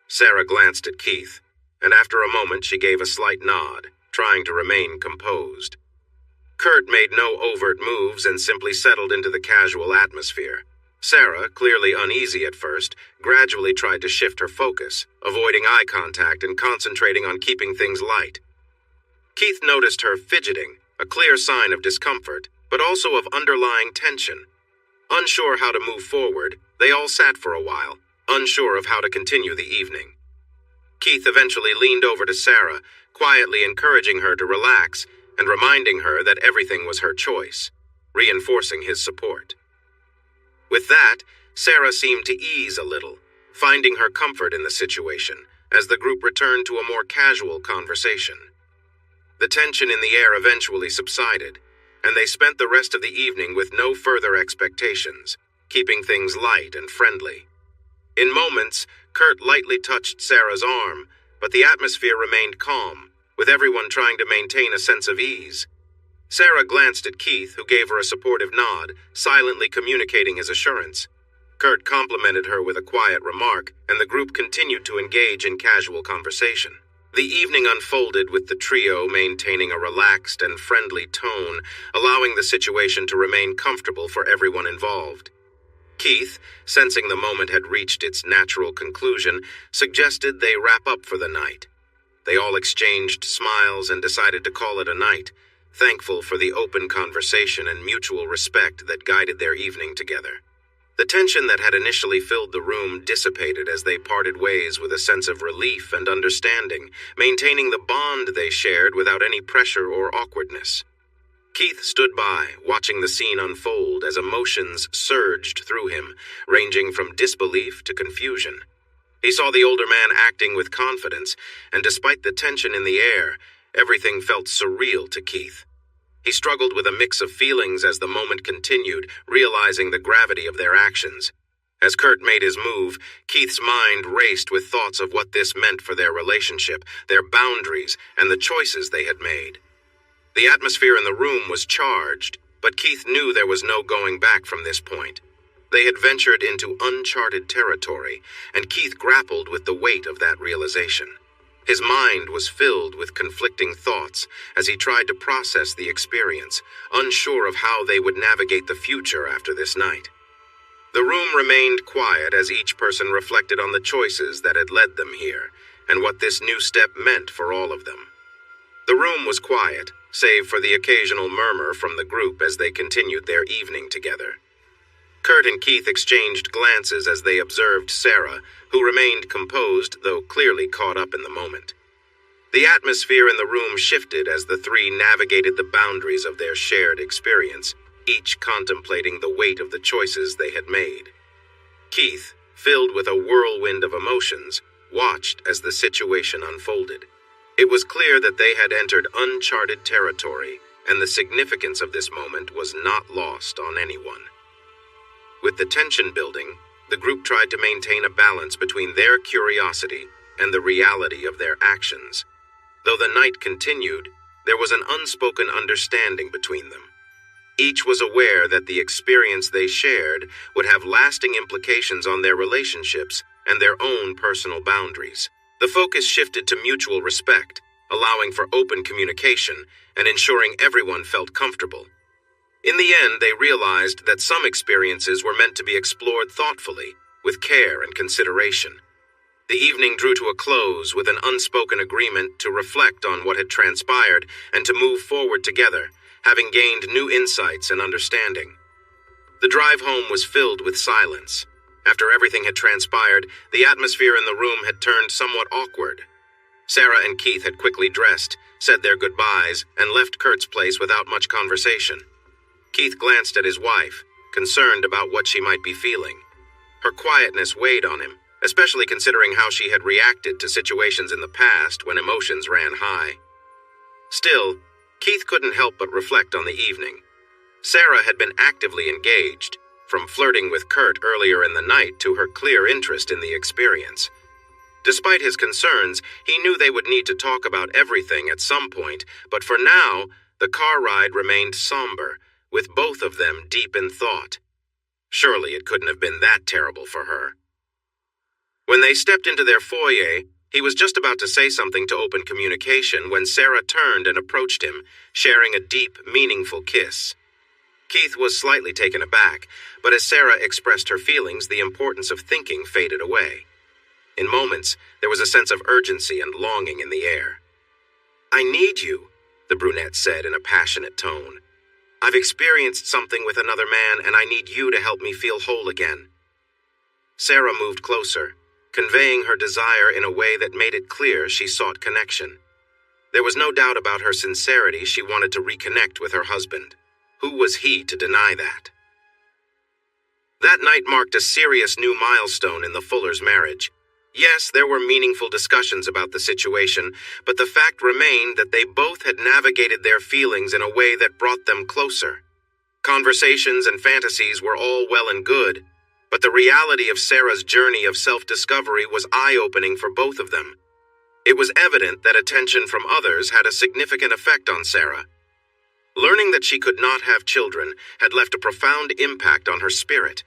Sarah glanced at Keith, and after a moment she gave a slight nod, trying to remain composed. Kurt made no overt moves and simply settled into the casual atmosphere. Sarah, clearly uneasy at first, gradually tried to shift her focus, avoiding eye contact and concentrating on keeping things light. Keith noticed her fidgeting, a clear sign of discomfort, but also of underlying tension. Unsure how to move forward, they all sat for a while, unsure of how to continue the evening. Keith eventually leaned over to Sarah, quietly encouraging her to relax and reminding her that everything was her choice, reinforcing his support. With that, Sarah seemed to ease a little, finding her comfort in the situation as the group returned to a more casual conversation. The tension in the air eventually subsided, and they spent the rest of the evening with no further expectations, keeping things light and friendly. In moments, Kurt lightly touched Sarah's arm, but the atmosphere remained calm, with everyone trying to maintain a sense of ease. Sarah glanced at Keith, who gave her a supportive nod, silently communicating his assurance. Kurt complimented her with a quiet remark, and the group continued to engage in casual conversation. The evening unfolded with the trio maintaining a relaxed and friendly tone, allowing the situation to remain comfortable for everyone involved. Keith, sensing the moment had reached its natural conclusion, suggested they wrap up for the night. They all exchanged smiles and decided to call it a night, thankful for the open conversation and mutual respect that guided their evening together. The tension that had initially filled the room dissipated as they parted ways with a sense of relief and understanding, maintaining the bond they shared without any pressure or awkwardness. Keith stood by, watching the scene unfold as emotions surged through him, ranging from disbelief to confusion. He saw the older man acting with confidence, and despite the tension in the air, everything felt surreal to Keith. He struggled with a mix of feelings as the moment continued, realizing the gravity of their actions. As Kurt made his move, Keith's mind raced with thoughts of what this meant for their relationship, their boundaries, and the choices they had made. The atmosphere in the room was charged, but Keith knew there was no going back from this point. They had ventured into uncharted territory, and Keith grappled with the weight of that realization. His mind was filled with conflicting thoughts as he tried to process the experience, unsure of how they would navigate the future after this night. The room remained quiet as each person reflected on the choices that had led them here, and what this new step meant for all of them. The room was quiet, save for the occasional murmur from the group as they continued their evening together. Kurt and Keith exchanged glances as they observed Sarah, who remained composed, though clearly caught up in the moment. The atmosphere in the room shifted as the three navigated the boundaries of their shared experience, each contemplating the weight of the choices they had made. Keith, filled with a whirlwind of emotions, watched as the situation unfolded. It was clear that they had entered uncharted territory, and the significance of this moment was not lost on anyone. With the tension building, the group tried to maintain a balance between their curiosity and the reality of their actions. Though the night continued, there was an unspoken understanding between them. Each was aware that the experience they shared would have lasting implications on their relationships and their own personal boundaries. The focus shifted to mutual respect, allowing for open communication and ensuring everyone felt comfortable. In the end, they realized that some experiences were meant to be explored thoughtfully, with care and consideration. The evening drew to a close with an unspoken agreement to reflect on what had transpired and to move forward together, having gained new insights and understanding. The drive home was filled with silence. After everything had transpired, the atmosphere in the room had turned somewhat awkward. Sarah and Keith had quickly dressed, said their goodbyes, and left Kurt's place without much conversation. Keith glanced at his wife, concerned about what she might be feeling. Her quietness weighed on him, especially considering how she had reacted to situations in the past when emotions ran high. Still, Keith couldn't help but reflect on the evening. Sarah had been actively engaged, from flirting with Kurt earlier in the night to her clear interest in the experience. Despite his concerns, he knew they would need to talk about everything at some point, but for now, the car ride remained somber, with both of them deep in thought. Surely it couldn't have been that terrible for her. When they stepped into their foyer, he was just about to say something to open communication when Sarah turned and approached him, sharing a deep, meaningful kiss. Keith was slightly taken aback, but as Sarah expressed her feelings, the importance of thinking faded away. In moments, there was a sense of urgency and longing in the air. "I need you," the brunette said in a passionate tone. "I've experienced something with another man, and I need you to help me feel whole again." Sarah moved closer, conveying her desire in a way that made it clear she sought connection. There was no doubt about her sincerity. She wanted to reconnect with her husband. Who was he to deny that? That night marked a serious new milestone in the Fullers' marriage. Yes, there were meaningful discussions about the situation, but the fact remained that they both had navigated their feelings in a way that brought them closer. Conversations and fantasies were all well and good, but the reality of Sarah's journey of self-discovery was eye-opening for both of them. It was evident that attention from others had a significant effect on Sarah. Learning that she could not have children had left a profound impact on her spirit.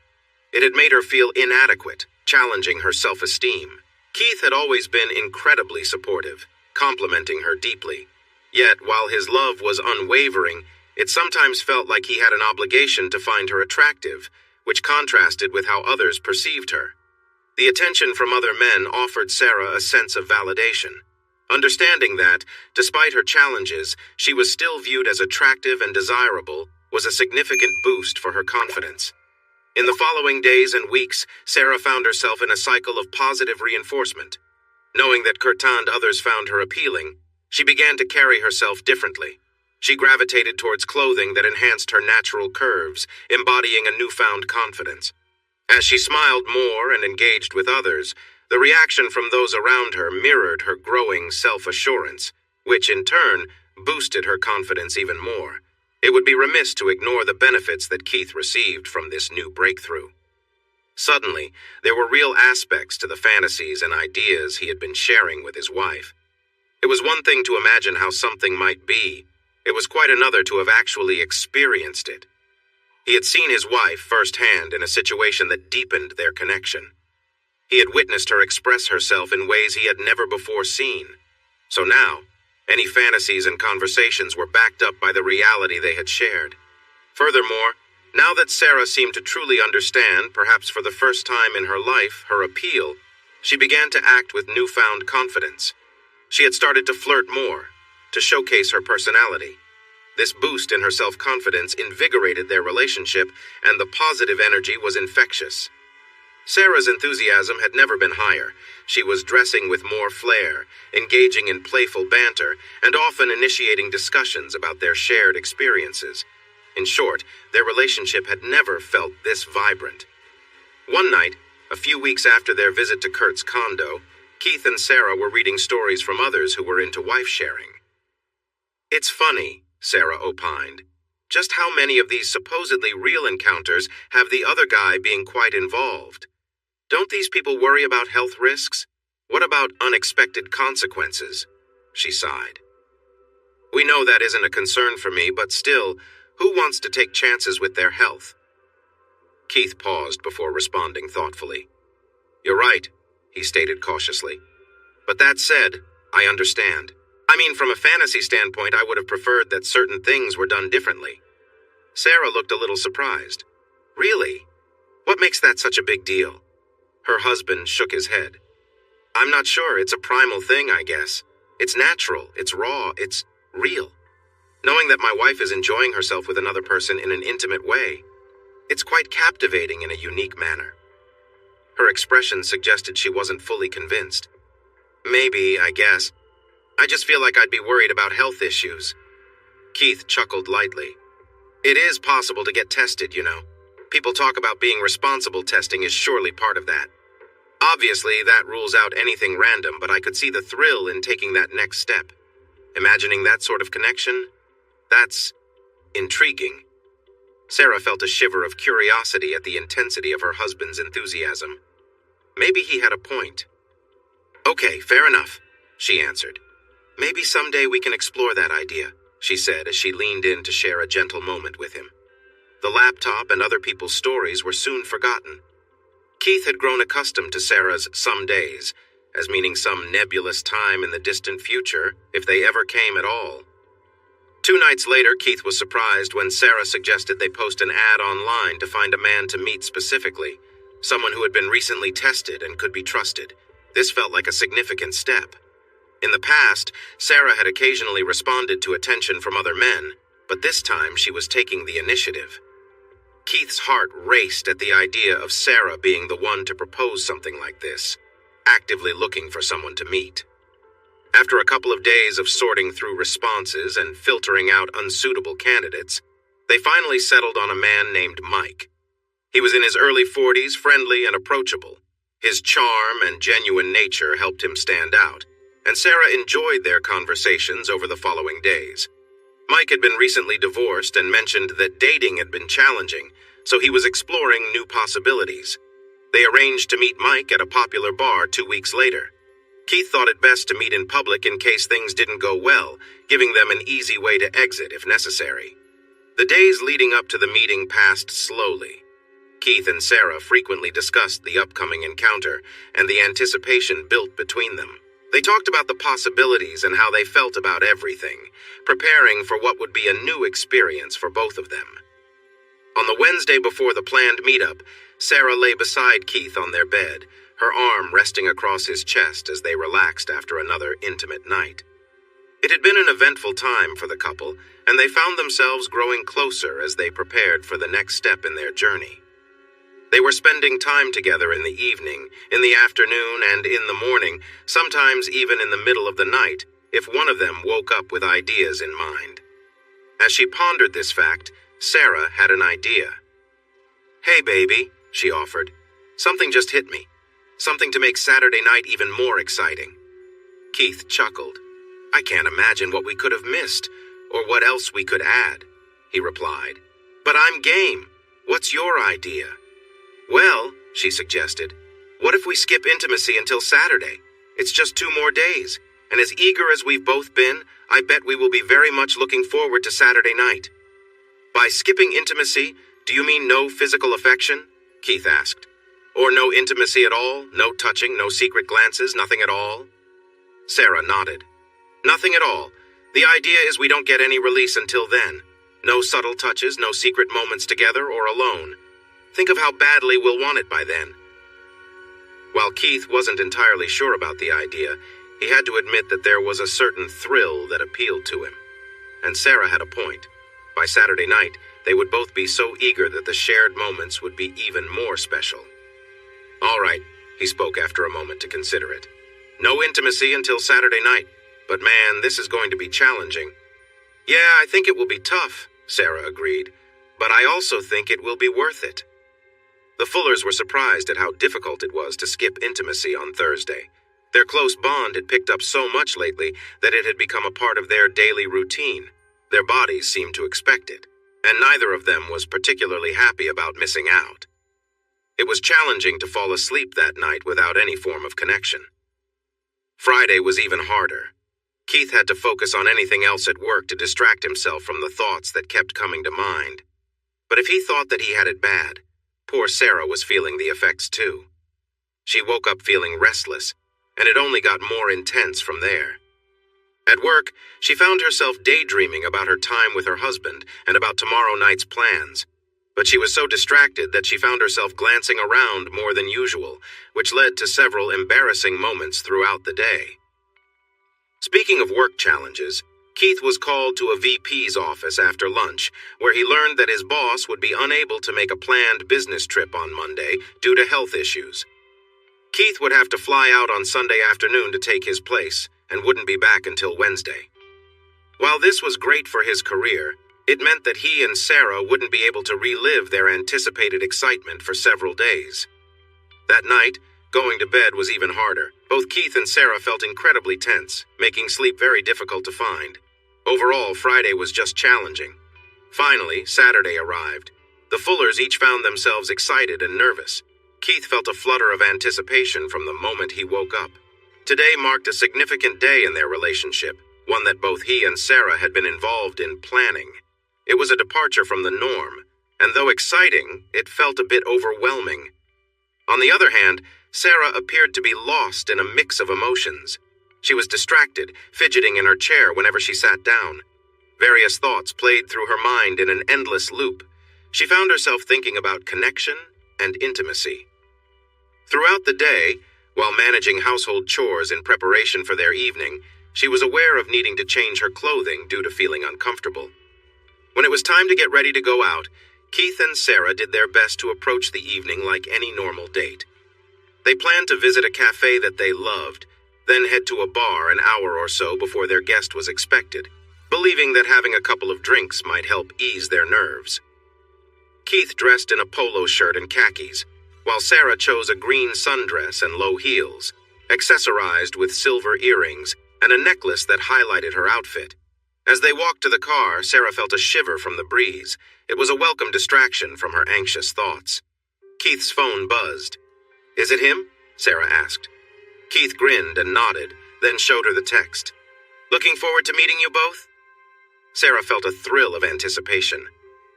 It had made her feel inadequate, challenging her self-esteem. Keith had always been incredibly supportive, complimenting her deeply. Yet, while his love was unwavering, it sometimes felt like he had an obligation to find her attractive, which contrasted with how others perceived her. The attention from other men offered Sarah a sense of validation. Understanding that, despite her challenges, she was still viewed as attractive and desirable was a significant boost for her confidence. In the following days and weeks, Sarah found herself in a cycle of positive reinforcement. Knowing that Kurt and others found her appealing, she began to carry herself differently. She gravitated towards clothing that enhanced her natural curves, embodying a newfound confidence. As she smiled more and engaged with others, the reaction from those around her mirrored her growing self-assurance, which in turn boosted her confidence even more. It would be remiss to ignore the benefits that Keith received from this new breakthrough. Suddenly, there were real aspects to the fantasies and ideas he had been sharing with his wife. It was one thing to imagine how something might be. It was quite another to have actually experienced it. He had seen his wife firsthand in a situation that deepened their connection. He had witnessed her express herself in ways he had never before seen. So now, any fantasies and conversations were backed up by the reality they had shared. Furthermore, now that Sarah seemed to truly understand, perhaps for the first time in her life, her appeal, she began to act with newfound confidence. She had started to flirt more, to showcase her personality. This boost in her self-confidence invigorated their relationship, and the positive energy was infectious. Sarah's enthusiasm had never been higher. She was dressing with more flair, engaging in playful banter, and often initiating discussions about their shared experiences. In short, their relationship had never felt this vibrant. One night, a few weeks after their visit to Kurt's condo, Keith and Sarah were reading stories from others who were into wife-sharing. "It's funny," Sarah opined, "just how many of these supposedly real encounters have the other guy being quite involved. Don't these people worry about health risks? What about unexpected consequences?" She sighed. "We know that isn't a concern for me, but still, who wants to take chances with their health?" Keith paused before responding thoughtfully. "You're right," he stated cautiously. "But that said, I understand. I mean, from a fantasy standpoint, I would have preferred that certain things were done differently." Sarah looked a little surprised. "Really? What makes that such a big deal?" Her husband shook his head. "I'm not sure. It's a primal thing, I guess. It's natural, it's raw, it's real. Knowing that my wife is enjoying herself with another person in an intimate way, it's quite captivating in a unique manner." Her expression suggested she wasn't fully convinced. "Maybe, I guess. I just feel like I'd be worried about health issues." Keith chuckled lightly. "It is possible to get tested, you know. People talk about being responsible. Testing is surely part of that. Obviously, that rules out anything random, but I could see the thrill in taking that next step. Imagining that sort of connection, that's intriguing." Sarah felt a shiver of curiosity at the intensity of her husband's enthusiasm. Maybe he had a point. "Okay, fair enough," she answered. "Maybe someday we can explore that idea," she said as she leaned in to share a gentle moment with him. The laptop and other people's stories were soon forgotten. Keith had grown accustomed to Sarah's "some days," as meaning some nebulous time in the distant future, if they ever came at all. 2 nights later, Keith was surprised when Sarah suggested they post an ad online to find a man to meet specifically, someone who had been recently tested and could be trusted. This felt like a significant step. In the past, Sarah had occasionally responded to attention from other men, but this time she was taking the initiative. Keith's heart raced at the idea of Sarah being the one to propose something like this, actively looking for someone to meet. After a couple of days of sorting through responses and filtering out unsuitable candidates, they finally settled on a man named Mike. He was in his early 40s, friendly and approachable. His charm and genuine nature helped him stand out, and Sarah enjoyed their conversations over the following days. Mike had been recently divorced and mentioned that dating had been challenging, so he was exploring new possibilities. They arranged to meet Mike at a popular bar 2 weeks later. Keith thought it best to meet in public in case things didn't go well, giving them an easy way to exit if necessary. The days leading up to the meeting passed slowly. Keith and Sarah frequently discussed the upcoming encounter, and the anticipation built between them. They talked about the possibilities and how they felt about everything, preparing for what would be a new experience for both of them. On the Wednesday before the planned meetup, Sarah lay beside Keith on their bed, her arm resting across his chest as they relaxed after another intimate night. It had been an eventful time for the couple, and they found themselves growing closer as they prepared for the next step in their journey. They were spending time together in the evening, in the afternoon, and in the morning, sometimes even in the middle of the night, if one of them woke up with ideas in mind. As she pondered this fact, Sarah had an idea. "Hey, baby," she offered. "Something just hit me. Something to make Saturday night even more exciting." Keith chuckled. "I can't imagine what we could have missed, or what else we could add," he replied. "But I'm game. What's your idea?" "Well," she suggested, "what if we skip intimacy until Saturday? It's just 2 more days, and as eager as we've both been, I bet we will be very much looking forward to Saturday night." "By skipping intimacy, do you mean no physical affection?" Keith asked. "Or no intimacy at all? No touching, no secret glances, nothing at all?" Sarah nodded. "Nothing at all. The idea is we don't get any release until then. No subtle touches, no secret moments together or alone. Think of how badly we'll want it by then." While Keith wasn't entirely sure about the idea, he had to admit that there was a certain thrill that appealed to him. And Sarah had a point. By Saturday night, they would both be so eager that the shared moments would be even more special. "All right," he spoke after a moment to consider it. "No intimacy until Saturday night. But man, this is going to be challenging." "Yeah, I think it will be tough," Sarah agreed. "But I also think it will be worth it." The Fullers were surprised at how difficult it was to skip intimacy on Thursday. Their close bond had picked up so much lately that it had become a part of their daily routine. Their bodies seemed to expect it, and neither of them was particularly happy about missing out. It was challenging to fall asleep that night without any form of connection. Friday was even harder. Keith had to focus on anything else at work to distract himself from the thoughts that kept coming to mind. But if he thought that he had it bad, poor Sarah was feeling the effects too. She woke up feeling restless, and it only got more intense from there. At work, she found herself daydreaming about her time with her husband and about tomorrow night's plans. But she was so distracted that she found herself glancing around more than usual, which led to several embarrassing moments throughout the day. Speaking of work challenges, Keith was called to a VP's office after lunch, where he learned that his boss would be unable to make a planned business trip on Monday due to health issues. Keith would have to fly out on Sunday afternoon to take his place, and wouldn't be back until Wednesday. While this was great for his career, it meant that he and Sarah wouldn't be able to relive their anticipated excitement for several days. That night, going to bed was even harder. Both Keith and Sarah felt incredibly tense, making sleep very difficult to find. Overall, Friday was just challenging. Finally, Saturday arrived. The Fullers each found themselves excited and nervous. Keith felt a flutter of anticipation from the moment he woke up. Today marked a significant day in their relationship, one that both he and Sarah had been involved in planning. It was a departure from the norm, and though exciting, it felt a bit overwhelming. On the other hand, Sarah appeared to be lost in a mix of emotions. She was distracted, fidgeting in her chair whenever she sat down. Various thoughts played through her mind in an endless loop. She found herself thinking about connection and intimacy. Throughout the day, while managing household chores in preparation for their evening, she was aware of needing to change her clothing due to feeling uncomfortable. When it was time to get ready to go out, Keith and Sarah did their best to approach the evening like any normal date. They planned to visit a cafe that they loved, then head to a bar an hour or so before their guest was expected, believing that having a couple of drinks might help ease their nerves. Keith dressed in a polo shirt and khakis, while Sarah chose a green sundress and low heels, accessorized with silver earrings and a necklace that highlighted her outfit. As they walked to the car, Sarah felt a shiver from the breeze. It was a welcome distraction from her anxious thoughts. Keith's phone buzzed. "Is it him?" Sarah asked. Keith grinned and nodded, then showed her the text. "Looking forward to meeting you both?" Sarah felt a thrill of anticipation.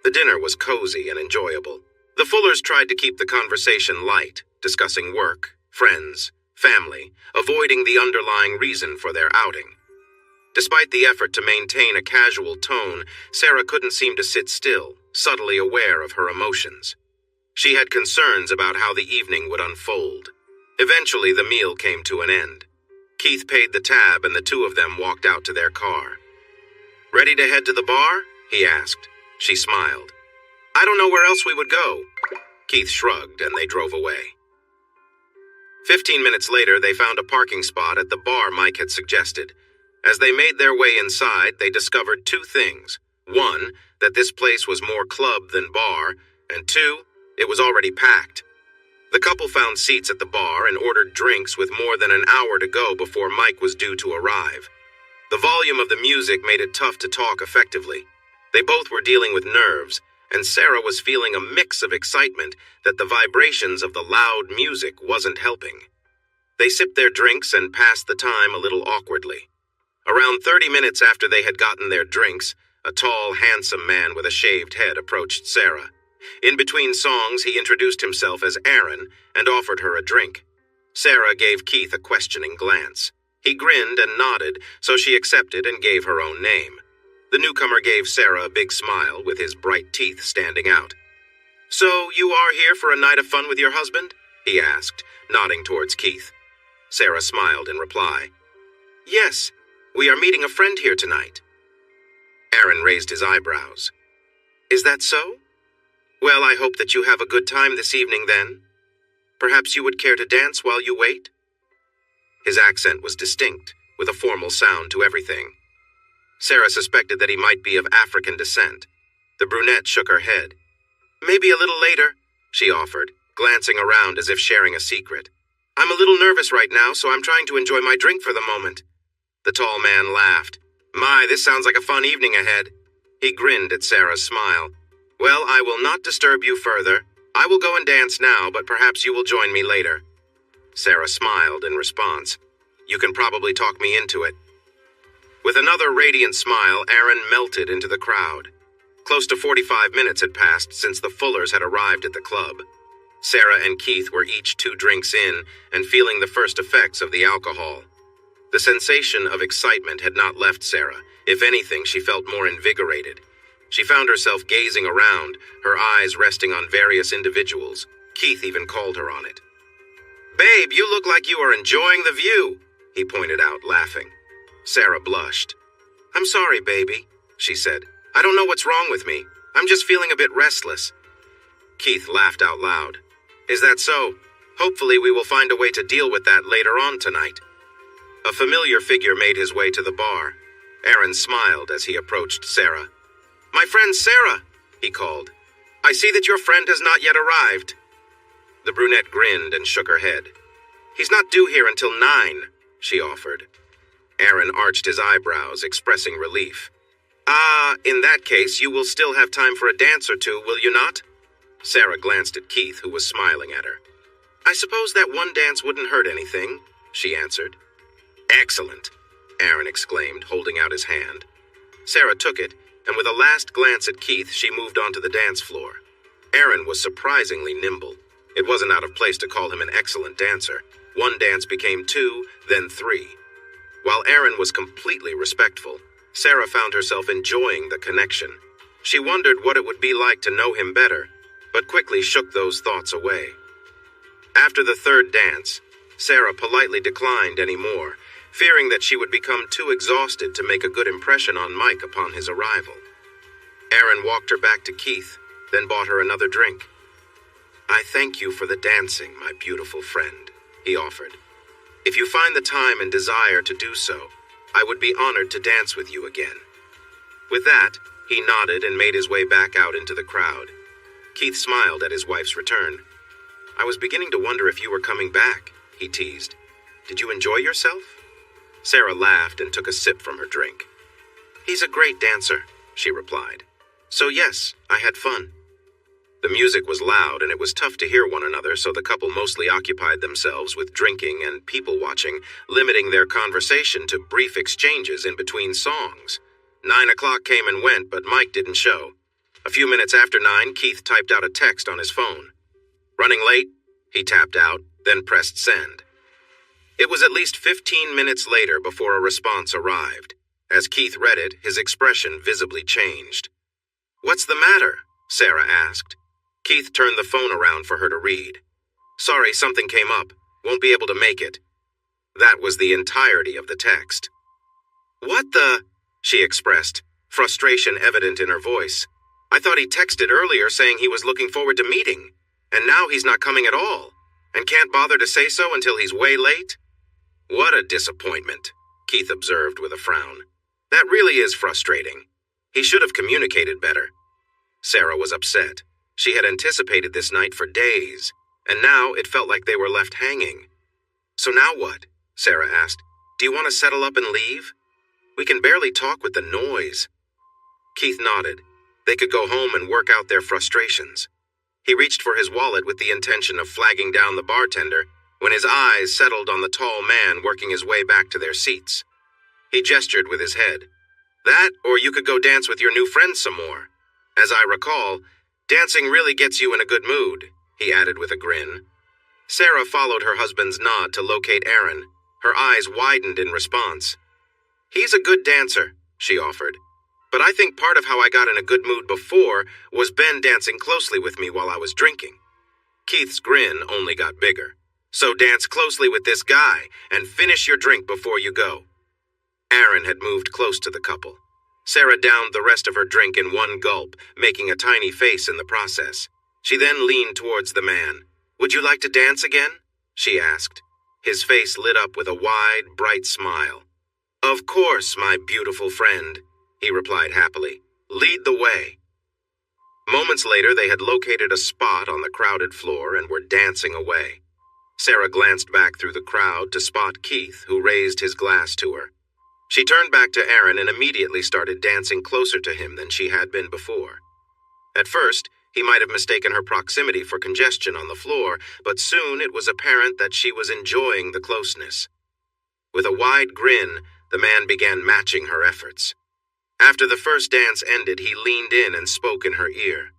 The dinner was cozy and enjoyable. The Fullers tried to keep the conversation light, discussing work, friends, family, avoiding the underlying reason for their outing. Despite the effort to maintain a casual tone, Sarah couldn't seem to sit still, subtly aware of her emotions. She had concerns about how the evening would unfold. Eventually, the meal came to an end. Keith paid the tab and the two of them walked out to their car. "Ready to head to the bar?" he asked. She smiled. "I don't know where else we would go." Keith shrugged and they drove away. 15 minutes later, they found a parking spot at the bar Mike had suggested. As they made their way inside, they discovered two things. One, that this place was more club than bar, and two, it was already packed. The couple found seats at the bar and ordered drinks with more than an hour to go before Mike was due to arrive. The volume of the music made it tough to talk effectively. They both were dealing with nerves, and Sarah was feeling a mix of excitement that the vibrations of the loud music wasn't helping. They sipped their drinks and passed the time a little awkwardly. Around 30 minutes after they had gotten their drinks, a tall, handsome man with a shaved head approached Sarah. In between songs, he introduced himself as Aaron and offered her a drink. Sarah gave Keith a questioning glance. He grinned and nodded, so she accepted and gave her own name. The newcomer gave Sarah a big smile, with his bright teeth standing out. "So, you are here for a night of fun with your husband?" he asked, nodding towards Keith. Sarah smiled in reply. "Yes, we are meeting a friend here tonight." Aaron raised his eyebrows. "Is that so? Well, I hope that you have a good time this evening then. Perhaps you would care to dance while you wait?" His accent was distinct, with a formal sound to everything. Sarah suspected that he might be of African descent. The brunette shook her head. "Maybe a little later," she offered, glancing around as if sharing a secret. "I'm a little nervous right now, so I'm trying to enjoy my drink for the moment." The tall man laughed. "My, this sounds like a fun evening ahead." He grinned at Sarah's smile. "Well, I will not disturb you further. I will go and dance now, but perhaps you will join me later." Sarah smiled in response. "You can probably talk me into it." With another radiant smile, Aaron melted into the crowd. Close to 45 minutes had passed since the Fullers had arrived at the club. Sarah and Keith were each 2 drinks in and feeling the first effects of the alcohol. The sensation of excitement had not left Sarah. If anything, she felt more invigorated. She found herself gazing around, her eyes resting on various individuals. Keith even called her on it. "Babe, you look like you are enjoying the view," he pointed out, laughing. Sarah blushed. "I'm sorry, baby," she said. "I don't know what's wrong with me. I'm just feeling a bit restless." Keith laughed out loud. "Is that so? Hopefully we will find a way to deal with that later on tonight." A familiar figure made his way to the bar. Aaron smiled as he approached Sarah. "My friend Sarah," he called. "I see that your friend has not yet arrived." The brunette grinned and shook her head. "He's not due here until 9, she offered. Aaron arched his eyebrows, expressing relief. In that case, you will still have time for a dance or two, will you not?" Sarah glanced at Keith, who was smiling at her. "I suppose that one dance wouldn't hurt anything," she answered. "Excellent," Aaron exclaimed, holding out his hand. Sarah took it, and with a last glance at Keith, she moved onto the dance floor. Aaron was surprisingly nimble. It wasn't out of place to call him an excellent dancer. One dance became 2, then 3. While Aaron was completely respectful, Sarah found herself enjoying the connection. She wondered what it would be like to know him better, but quickly shook those thoughts away. After the 3rd dance, Sarah politely declined any more, fearing that she would become too exhausted to make a good impression on Mike upon his arrival. Aaron walked her back to Keith, then bought her another drink. "I thank you for the dancing, my beautiful friend," he offered. "If you find the time and desire to do so, I would be honored to dance with you again." With that, he nodded and made his way back out into the crowd. Keith smiled at his wife's return. "I was beginning to wonder if you were coming back," he teased. "Did you enjoy yourself?" Sarah laughed and took a sip from her drink. "He's a great dancer," she replied. "So yes, I had fun." The music was loud and it was tough to hear one another, so the couple mostly occupied themselves with drinking and people-watching, limiting their conversation to brief exchanges in between songs. 9 o'clock came and went, but Mike didn't show. A few minutes after 9, Keith typed out a text on his phone. "Running late?" he tapped out, then pressed send. It was at least 15 minutes later before a response arrived. As Keith read it, his expression visibly changed. "What's the matter?" Sarah asked. Keith turned the phone around for her to read. "Sorry, something came up. Won't be able to make it." That was the entirety of the text. "What the?" she expressed, frustration evident in her voice. "I thought he texted earlier saying he was looking forward to meeting, and now he's not coming at all, and can't bother to say so until he's way late?" "What a disappointment," Keith observed with a frown. "That really is frustrating. He should have communicated better. Sarah was upset. She had anticipated this night for days, and now it felt like they were left hanging. "So now what?" Sarah asked. "Do you want to settle up and leave? We can barely talk with the noise." Keith nodded. They could go home and work out their frustrations. He reached for his wallet with the intention of flagging down the bartender when his eyes settled on the tall man working his way back to their seats. He gestured with his head. "That, or you could go dance with your new friends some more. As I recall, dancing really gets you in a good mood," he added with a grin. Sarah followed her husband's nod to locate Aaron. Her eyes widened in response. "He's a good dancer," she offered. "But I think part of how I got in a good mood before was Ben dancing closely with me while I was drinking." Keith's grin only got bigger. "So dance closely with this guy and finish your drink before you go." Aaron had moved close to the couple. Sarah downed the rest of her drink in one gulp, making a tiny face in the process. She then leaned towards the man. "Would you like to dance again?" she asked. His face lit up with a wide, bright smile. "Of course, my beautiful friend," he replied happily. "Lead the way." Moments later, they had located a spot on the crowded floor and were dancing away. Sarah glanced back through the crowd to spot Keith, who raised his glass to her. She turned back to Aaron and immediately started dancing closer to him than she had been before. At first, he might have mistaken her proximity for congestion on the floor, but soon it was apparent that she was enjoying the closeness. With a wide grin, the man began matching her efforts. After the first dance ended, he leaned in and spoke in her ear.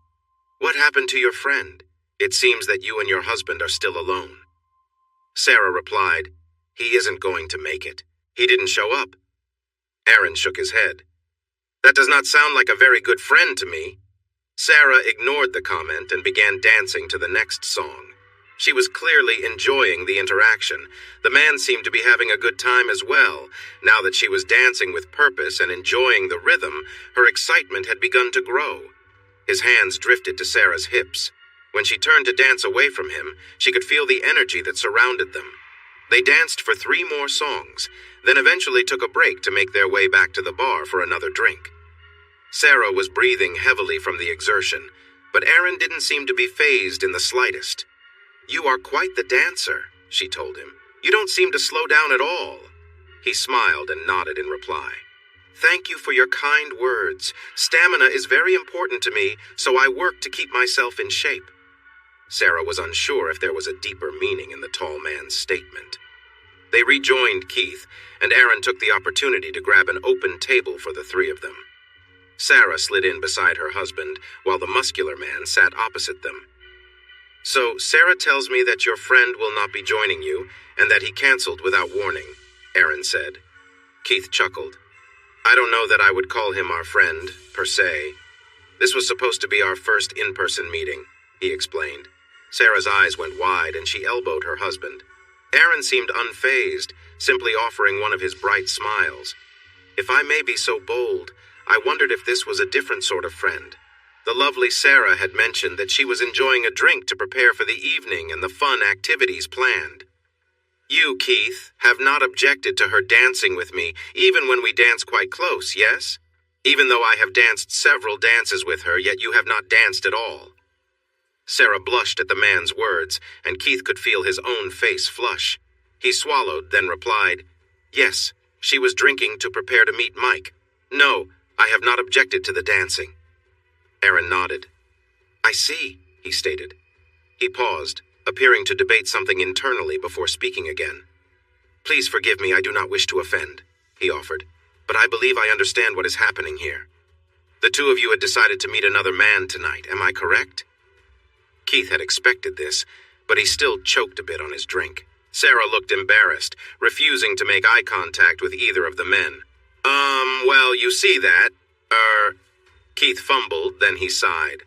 "What happened to your friend? It seems that you and your husband are still alone." Sarah replied, "He isn't going to make it. He didn't show up." Aaron shook his head. "That does not sound like a very good friend to me." Sarah ignored the comment and began dancing to the next song. She was clearly enjoying the interaction. The man seemed to be having a good time as well. Now that she was dancing with purpose and enjoying the rhythm, her excitement had begun to grow. His hands drifted to Sarah's hips. When she turned to dance away from him, she could feel the energy that surrounded them. They danced for 3 more songs, then eventually took a break to make their way back to the bar for another drink. Sarah was breathing heavily from the exertion, but Aaron didn't seem to be fazed in the slightest. "You are quite the dancer," she told him. "You don't seem to slow down at all." He smiled and nodded in reply. "Thank you for your kind words. Stamina is very important to me, so I work to keep myself in shape." Sarah was unsure if there was a deeper meaning in the tall man's statement. They rejoined Keith, and Aaron took the opportunity to grab an open table for the 3 of them. Sarah slid in beside her husband, while the muscular man sat opposite them. "So, Sarah tells me that your friend will not be joining you, and that he canceled without warning," Aaron said. Keith chuckled. "I don't know that I would call him our friend, per se. This was supposed to be our first in-person meeting," he explained. Sarah's eyes went wide, and she elbowed her husband. Aaron seemed unfazed, simply offering one of his bright smiles. "If I may be so bold, I wondered if this was a different sort of friend." The lovely Sarah had mentioned that she was enjoying a drink to prepare for the evening and the fun activities planned. "You, Keith, have not objected to her dancing with me, even when we dance quite close, yes? Even though I have danced several dances with her, yet you have not danced at all." Sarah blushed at the man's words, and Keith could feel his own face flush. He swallowed, then replied, "Yes, she was drinking to prepare to meet Mike. No, I have not objected to the dancing." Aaron nodded. "I see," he stated. He paused, appearing to debate something internally before speaking again. "Please forgive me, I do not wish to offend," he offered, "but I believe I understand what is happening here. The 2 of you had decided to meet another man tonight, am I correct?" Keith had expected this, but he still choked a bit on his drink. Sarah looked embarrassed, refusing to make eye contact with either of the men. Well, you see that. Keith fumbled, then he sighed.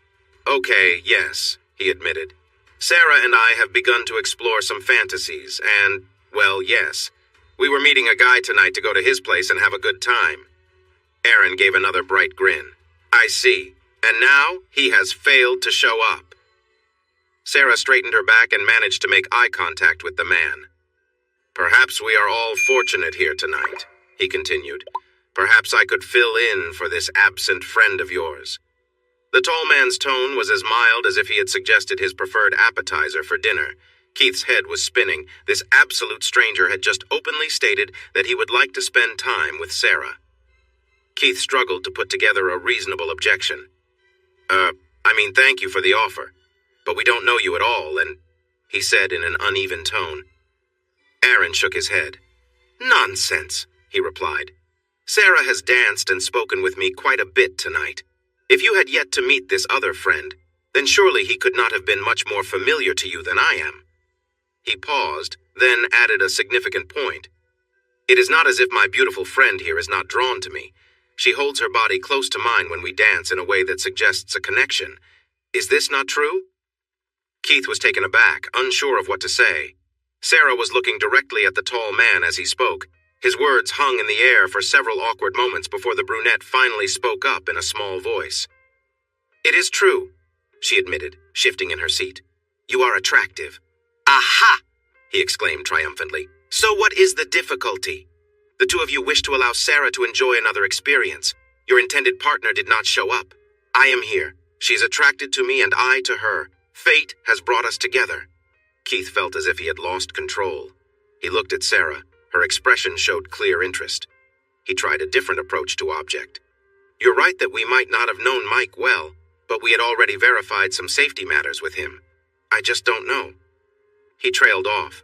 "Okay, yes," he admitted. "Sarah and I have begun to explore some fantasies, and, well, yes. We were meeting a guy tonight to go to his place and have a good time." Aaron gave another bright grin. "I see. And now he has failed to show up." Sarah straightened her back and managed to make eye contact with the man. "Perhaps we are all fortunate here tonight," he continued. Perhaps I could fill in for this absent friend of yours." The tall man's tone was as mild as if he had suggested his preferred appetizer for dinner. Keith's head was spinning. This absolute stranger had just openly stated that he would like to spend time with Sarah. Keith struggled to put together a reasonable objection. Thank you for the offer, but we don't know you at all, and," he said in an uneven tone. Aaron shook his head. "Nonsense," he replied. "Sarah has danced and spoken with me quite a bit tonight. If you had yet to meet this other friend, then surely he could not have been much more familiar to you than I am." He paused, then added a significant point. "It is not as if my beautiful friend here is not drawn to me. She holds her body close to mine when we dance in a way that suggests a connection. Is this not true?" Keith was taken aback, unsure of what to say. Sarah was looking directly at the tall man as he spoke. His words hung in the air for several awkward moments before the brunette finally spoke up in a small voice. "It is true," she admitted, shifting in her seat. "You are attractive." "Aha!" he exclaimed triumphantly. "So what is the difficulty? The two of you wish to allow Sarah to enjoy another experience. Your intended partner did not show up. I am here. She is attracted to me and I to her. Fate has brought us together." Keith felt as if he had lost control. He looked at Sarah. Her expression showed clear interest. He tried a different approach to object. "You're right that we might not have known Mike well, but we had already verified some safety matters with him. I just don't know." He trailed off.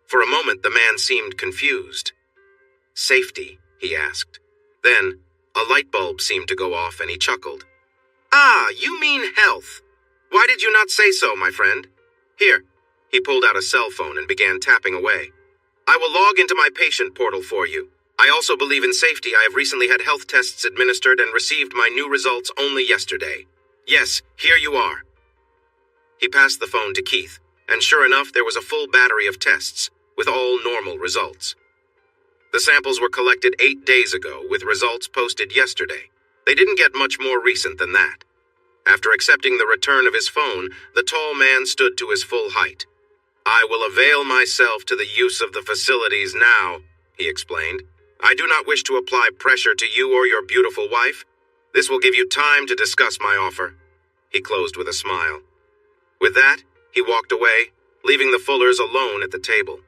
For a moment, the man seemed confused. "Safety?" he asked. Then, a light bulb seemed to go off and he chuckled. "Ah, you mean health. Why did you not say so, my friend? Here." He pulled out a cell phone and began tapping away. "I will log into my patient portal for you. I also believe in safety. I have recently had health tests administered and received my new results only yesterday. Yes, here you are." He passed the phone to Keith, and sure enough, there was a full battery of tests, with all normal results. The samples were collected 8 days ago, with results posted yesterday. They didn't get much more recent than that. After accepting the return of his phone, the tall man stood to his full height. "I will avail myself to the use of the facilities now," he explained. "I do not wish to apply pressure to you or your beautiful wife. This will give you time to discuss my offer." He closed with a smile. With that, he walked away, leaving the Fullers alone at the table.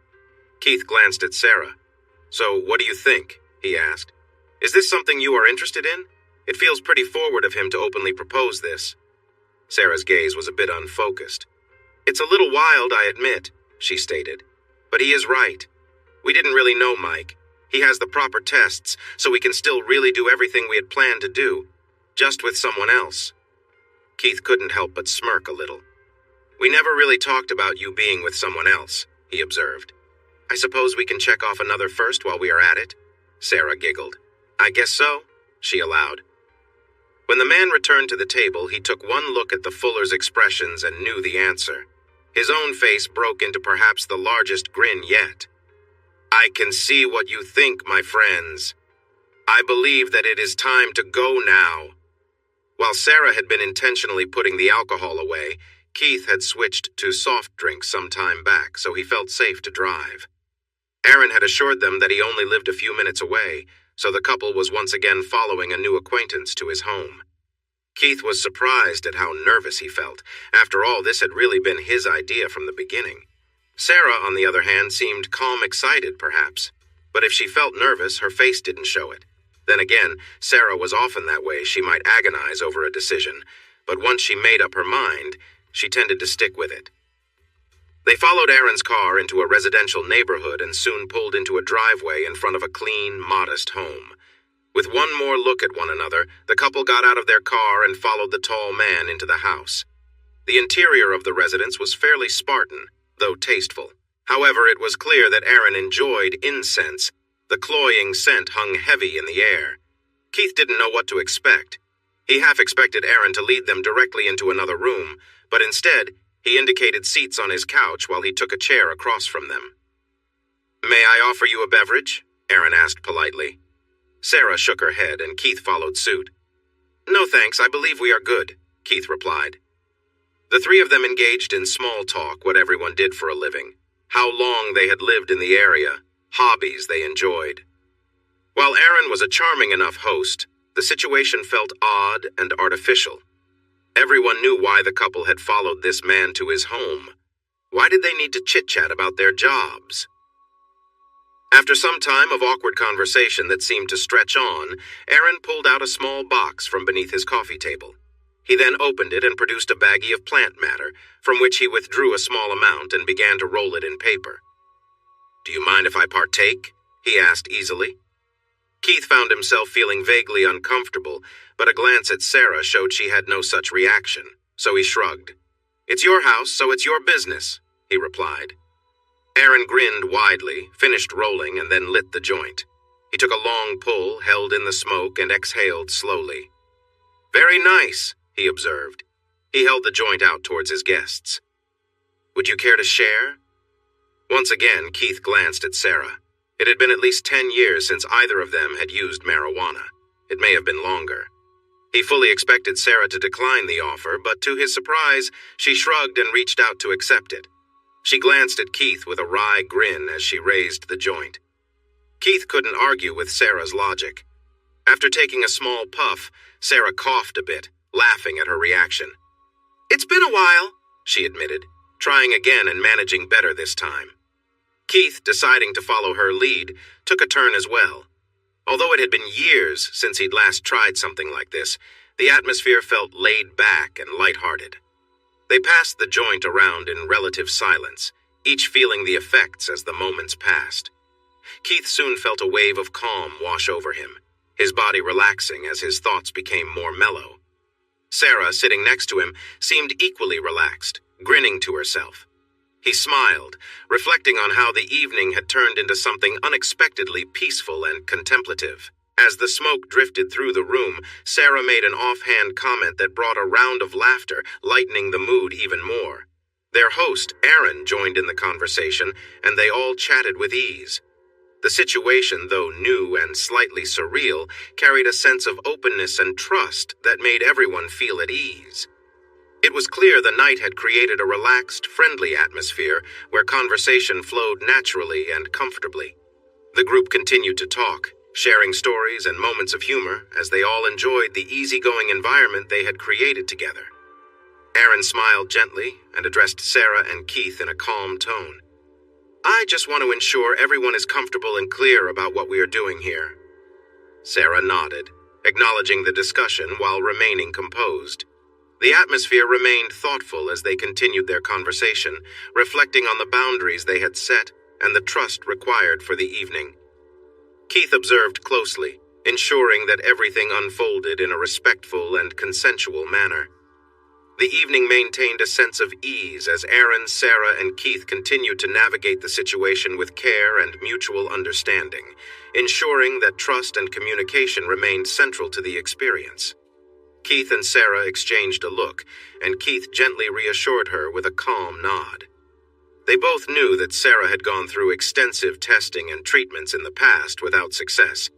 Keith glanced at Sarah. "So, what do you think?" he asked. "Is this something you are interested in? It feels pretty forward of him to openly propose this." Sarah's gaze was a bit unfocused. "It's a little wild, I admit," she stated. "But he is right. We didn't really know Mike. He has the proper tests, so we can still really do everything we had planned to do, just with someone else." Keith couldn't help but smirk a little. "We never really talked about you being with someone else," he observed. "I suppose we can check off another first while we are at it?" Sarah giggled. "I guess so," she allowed. When the man returned to the table, he took one look at the Fuller's expressions and knew the answer. His own face broke into perhaps the largest grin yet. "I can see what you think, my friends. I believe that it is time to go now." While Sarah had been intentionally putting the alcohol away, Keith had switched to soft drinks some time back, so he felt safe to drive. Aaron had assured them that he only lived a few minutes away, so the couple was once again following a new acquaintance to his home. Keith was surprised at how nervous he felt. After all, this had really been his idea from the beginning. Sarah, on the other hand, seemed calm, excited, perhaps. But if she felt nervous, her face didn't show it. Then again, Sarah was often that way. She might agonize over a decision, but once she made up her mind, she tended to stick with it. They followed Aaron's car into a residential neighborhood and soon pulled into a driveway in front of a clean, modest home. With one more look at one another, the couple got out of their car and followed the tall man into the house. The interior of the residence was fairly Spartan, though tasteful. However, it was clear that Aaron enjoyed incense. The cloying scent hung heavy in the air. Keith didn't know what to expect. He half expected Aaron to lead them directly into another room, but instead, he indicated seats on his couch while he took a chair across from them. "May I offer you a beverage?" Aaron asked politely. Sarah shook her head, and Keith followed suit. "No thanks, I believe we are good," Keith replied. The three of them engaged in small talk, what everyone did for a living, how long they had lived in the area, hobbies they enjoyed. While Aaron was a charming enough host, the situation felt odd and artificial. Everyone knew why the couple had followed this man to his home. Why did they need to chit-chat about their jobs? After some time of awkward conversation that seemed to stretch on, Aaron pulled out a small box from beneath his coffee table. He then opened it and produced a baggie of plant matter, from which he withdrew a small amount and began to roll it in paper. "Do you mind if I partake?" he asked easily. Keith found himself feeling vaguely uncomfortable, but a glance at Sarah showed she had no such reaction, so he shrugged. "It's your house, so it's your business," he replied. Aaron grinned widely, finished rolling, and then lit the joint. He took a long pull, held in the smoke, and exhaled slowly. "Very nice," he observed. He held the joint out towards his guests. "Would you care to share?" Once again, Keith glanced at Sarah. It had been at least 10 years since either of them had used marijuana. It may have been longer. He fully expected Sarah to decline the offer, but to his surprise, she shrugged and reached out to accept it. She glanced at Keith with a wry grin as she raised the joint. Keith couldn't argue with Sarah's logic. After taking a small puff, Sarah coughed a bit, laughing at her reaction. "It's been a while," she admitted, trying again and managing better this time. Keith, deciding to follow her lead, took a turn as well. Although it had been years since he'd last tried something like this, the atmosphere felt laid back and lighthearted. They passed the joint around in relative silence, each feeling the effects as the moments passed. Keith soon felt a wave of calm wash over him, his body relaxing as his thoughts became more mellow. Sarah, sitting next to him, seemed equally relaxed, grinning to herself. He smiled, reflecting on how the evening had turned into something unexpectedly peaceful and contemplative. As the smoke drifted through the room, Sarah made an offhand comment that brought a round of laughter, lightening the mood even more. Their host, Aaron, joined in the conversation, and they all chatted with ease. The situation, though new and slightly surreal, carried a sense of openness and trust that made everyone feel at ease. It was clear the night had created a relaxed, friendly atmosphere where conversation flowed naturally and comfortably. The group continued to talk, sharing stories and moments of humor as they all enjoyed the easygoing environment they had created together. Aaron smiled gently and addressed Sarah and Keith in a calm tone. "I just want to ensure everyone is comfortable and clear about what we are doing here." Sarah nodded, acknowledging the discussion while remaining composed. The atmosphere remained thoughtful as they continued their conversation, reflecting on the boundaries they had set and the trust required for the evening. Keith observed closely, ensuring that everything unfolded in a respectful and consensual manner. The evening maintained a sense of ease as Aaron, Sarah, and Keith continued to navigate the situation with care and mutual understanding, ensuring that trust and communication remained central to the experience. Keith and Sarah exchanged a look, and Keith gently reassured her with a calm nod. They both knew that Sarah had gone through extensive testing and treatments in the past without success,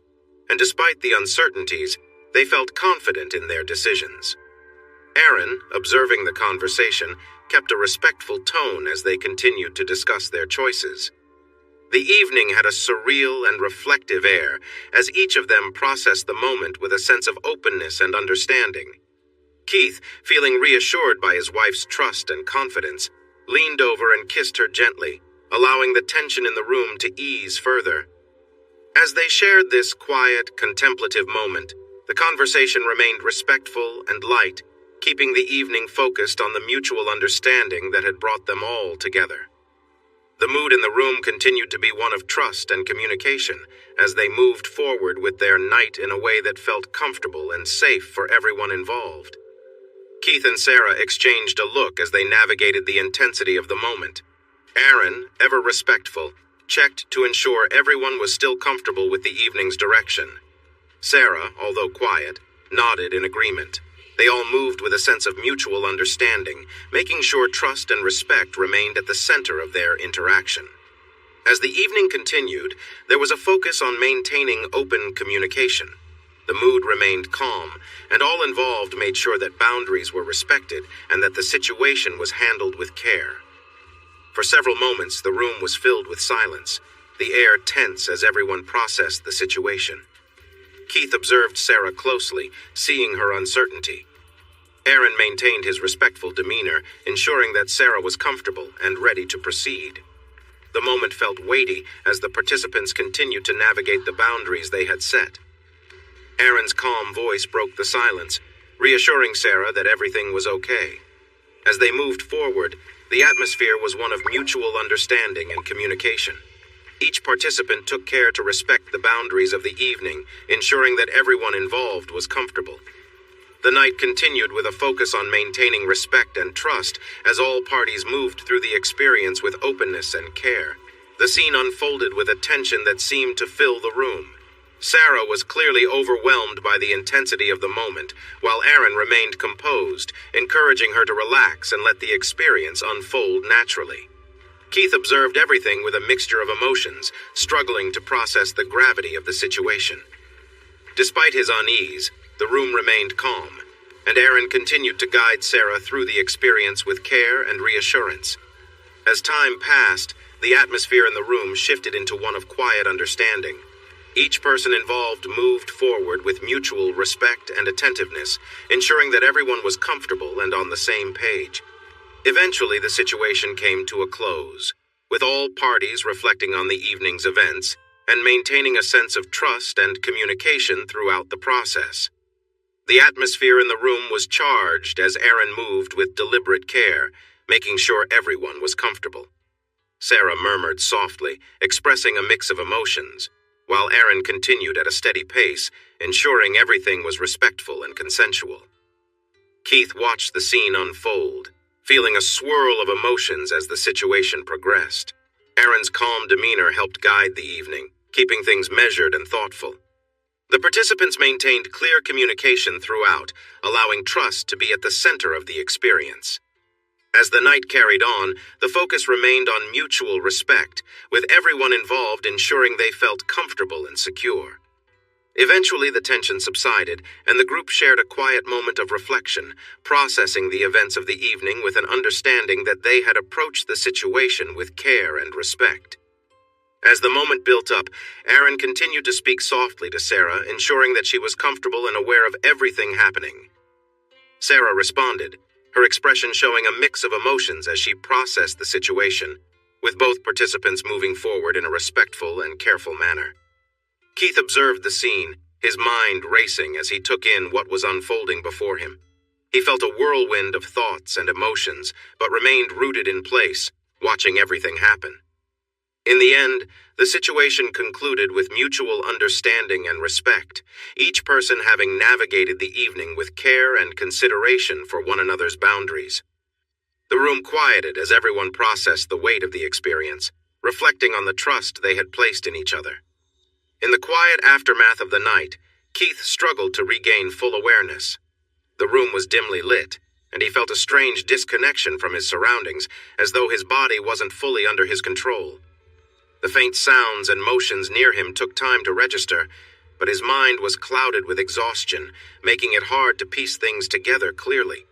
and despite the uncertainties, they felt confident in their decisions. Aaron, observing the conversation, kept a respectful tone as they continued to discuss their choices. The evening had a surreal and reflective air, as each of them processed the moment with a sense of openness and understanding. Keith, feeling reassured by his wife's trust and confidence, leaned over and kissed her gently, allowing the tension in the room to ease further. As they shared this quiet, contemplative moment, the conversation remained respectful and light, keeping the evening focused on the mutual understanding that had brought them all together. The mood in the room continued to be one of trust and communication as they moved forward with their night in a way that felt comfortable and safe for everyone involved. Keith and Sarah exchanged a look as they navigated the intensity of the moment. Aaron, ever respectful, checked to ensure everyone was still comfortable with the evening's direction. Sarah, although quiet, nodded in agreement. They all moved with a sense of mutual understanding, making sure trust and respect remained at the center of their interaction. As the evening continued, there was a focus on maintaining open communication. The mood remained calm, and all involved made sure that boundaries were respected and that the situation was handled with care. For several moments, the room was filled with silence, the air tense as everyone processed the situation. Keith observed Sarah closely, seeing her uncertainty. Aaron maintained his respectful demeanor, ensuring that Sarah was comfortable and ready to proceed. The moment felt weighty as the participants continued to navigate the boundaries they had set. Aaron's calm voice broke the silence, reassuring Sarah that everything was okay. As they moved forward, the atmosphere was one of mutual understanding and communication. Each participant took care to respect the boundaries of the evening, ensuring that everyone involved was comfortable. The night continued with a focus on maintaining respect and trust as all parties moved through the experience with openness and care. The scene unfolded with a tension that seemed to fill the room. Sarah was clearly overwhelmed by the intensity of the moment, while Aaron remained composed, encouraging her to relax and let the experience unfold naturally. Keith observed everything with a mixture of emotions, struggling to process the gravity of the situation. Despite his unease, the room remained calm, and Aaron continued to guide Sarah through the experience with care and reassurance. As time passed, the atmosphere in the room shifted into one of quiet understanding. Each person involved moved forward with mutual respect and attentiveness, ensuring that everyone was comfortable and on the same page. Eventually, the situation came to a close, with all parties reflecting on the evening's events and maintaining a sense of trust and communication throughout the process. The atmosphere in the room was charged as Aaron moved with deliberate care, making sure everyone was comfortable. Sarah murmured softly, expressing a mix of emotions, while Aaron continued at a steady pace, ensuring everything was respectful and consensual. Keith watched the scene unfold, feeling a swirl of emotions as the situation progressed. Aaron's calm demeanor helped guide the evening, keeping things measured and thoughtful. The participants maintained clear communication throughout, allowing trust to be at the center of the experience. As the night carried on, the focus remained on mutual respect, with everyone involved ensuring they felt comfortable and secure. Eventually, the tension subsided, and the group shared a quiet moment of reflection, processing the events of the evening with an understanding that they had approached the situation with care and respect. As the moment built up, Aaron continued to speak softly to Sarah, ensuring that she was comfortable and aware of everything happening. Sarah responded, her expression showing a mix of emotions as she processed the situation, with both participants moving forward in a respectful and careful manner. Keith observed the scene, his mind racing as he took in what was unfolding before him. He felt a whirlwind of thoughts and emotions, but remained rooted in place, watching everything happen. In the end, the situation concluded with mutual understanding and respect, each person having navigated the evening with care and consideration for one another's boundaries. The room quieted as everyone processed the weight of the experience, reflecting on the trust they had placed in each other. In the quiet aftermath of the night, Keith struggled to regain full awareness. The room was dimly lit, and he felt a strange disconnection from his surroundings, as though his body wasn't fully under his control. The faint sounds and motions near him took time to register, but his mind was clouded with exhaustion, making it hard to piece things together clearly.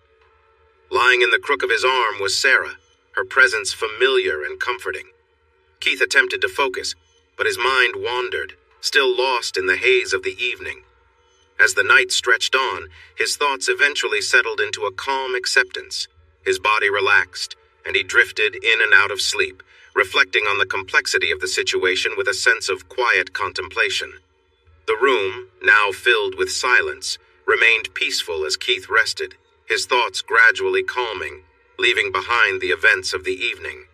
Lying in the crook of his arm was Sarah, her presence familiar and comforting. Keith attempted to focus, but his mind wandered, still lost in the haze of the evening. As the night stretched on, his thoughts eventually settled into a calm acceptance. His body relaxed, and he drifted in and out of sleep, reflecting on the complexity of the situation with a sense of quiet contemplation. The room, now filled with silence, remained peaceful as Keith rested, his thoughts gradually calming, leaving behind the events of the evening.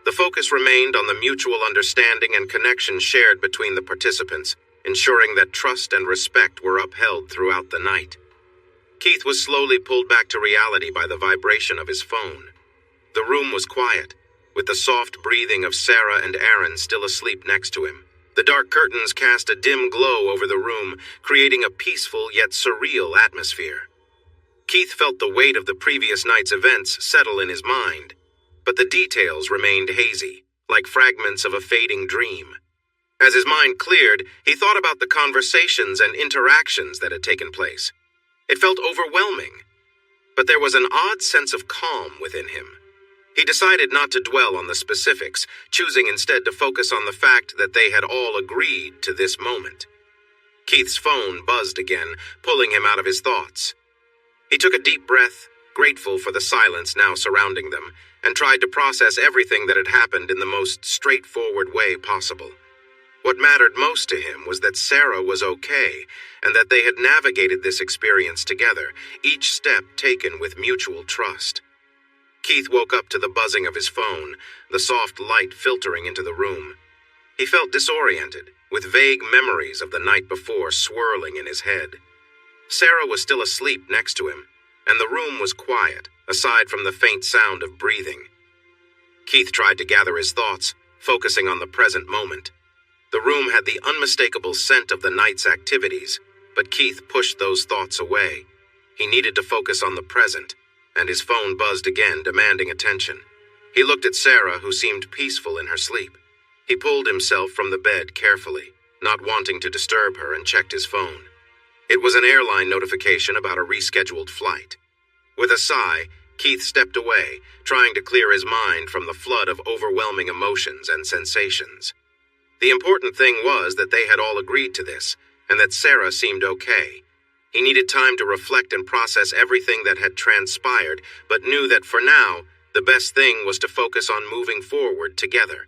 The focus remained on the mutual understanding and connection shared between the participants, ensuring that trust and respect were upheld throughout the night. Keith was slowly pulled back to reality by the vibration of his phone. The room was quiet, with the soft breathing of Sarah and Aaron still asleep next to him. The dark curtains cast a dim glow over the room, creating a peaceful yet surreal atmosphere. Keith felt the weight of the previous night's events settle in his mind, but the details remained hazy, like fragments of a fading dream. As his mind cleared, he thought about the conversations and interactions that had taken place. It felt overwhelming, but there was an odd sense of calm within him. He decided not to dwell on the specifics, choosing instead to focus on the fact that they had all agreed to this moment. Keith's phone buzzed again, pulling him out of his thoughts. He took a deep breath, grateful for the silence now surrounding them, and tried to process everything that had happened in the most straightforward way possible. What mattered most to him was that Sarah was okay, and that they had navigated this experience together, each step taken with mutual trust. Keith woke up to the buzzing of his phone, the soft light filtering into the room. He felt disoriented, with vague memories of the night before swirling in his head. Sarah was still asleep next to him, and the room was quiet, aside from the faint sound of breathing. Keith tried to gather his thoughts, focusing on the present moment. The room had the unmistakable scent of the night's activities, but Keith pushed those thoughts away. He needed to focus on the present, and his phone buzzed again, demanding attention. He looked at Sarah, who seemed peaceful in her sleep. He pulled himself from the bed carefully, not wanting to disturb her, and checked his phone. It was an airline notification about a rescheduled flight. With a sigh, Keith stepped away, trying to clear his mind from the flood of overwhelming emotions and sensations. The important thing was that they had all agreed to this, and that Sarah seemed okay. He needed time to reflect and process everything that had transpired, but knew that for now, the best thing was to focus on moving forward together.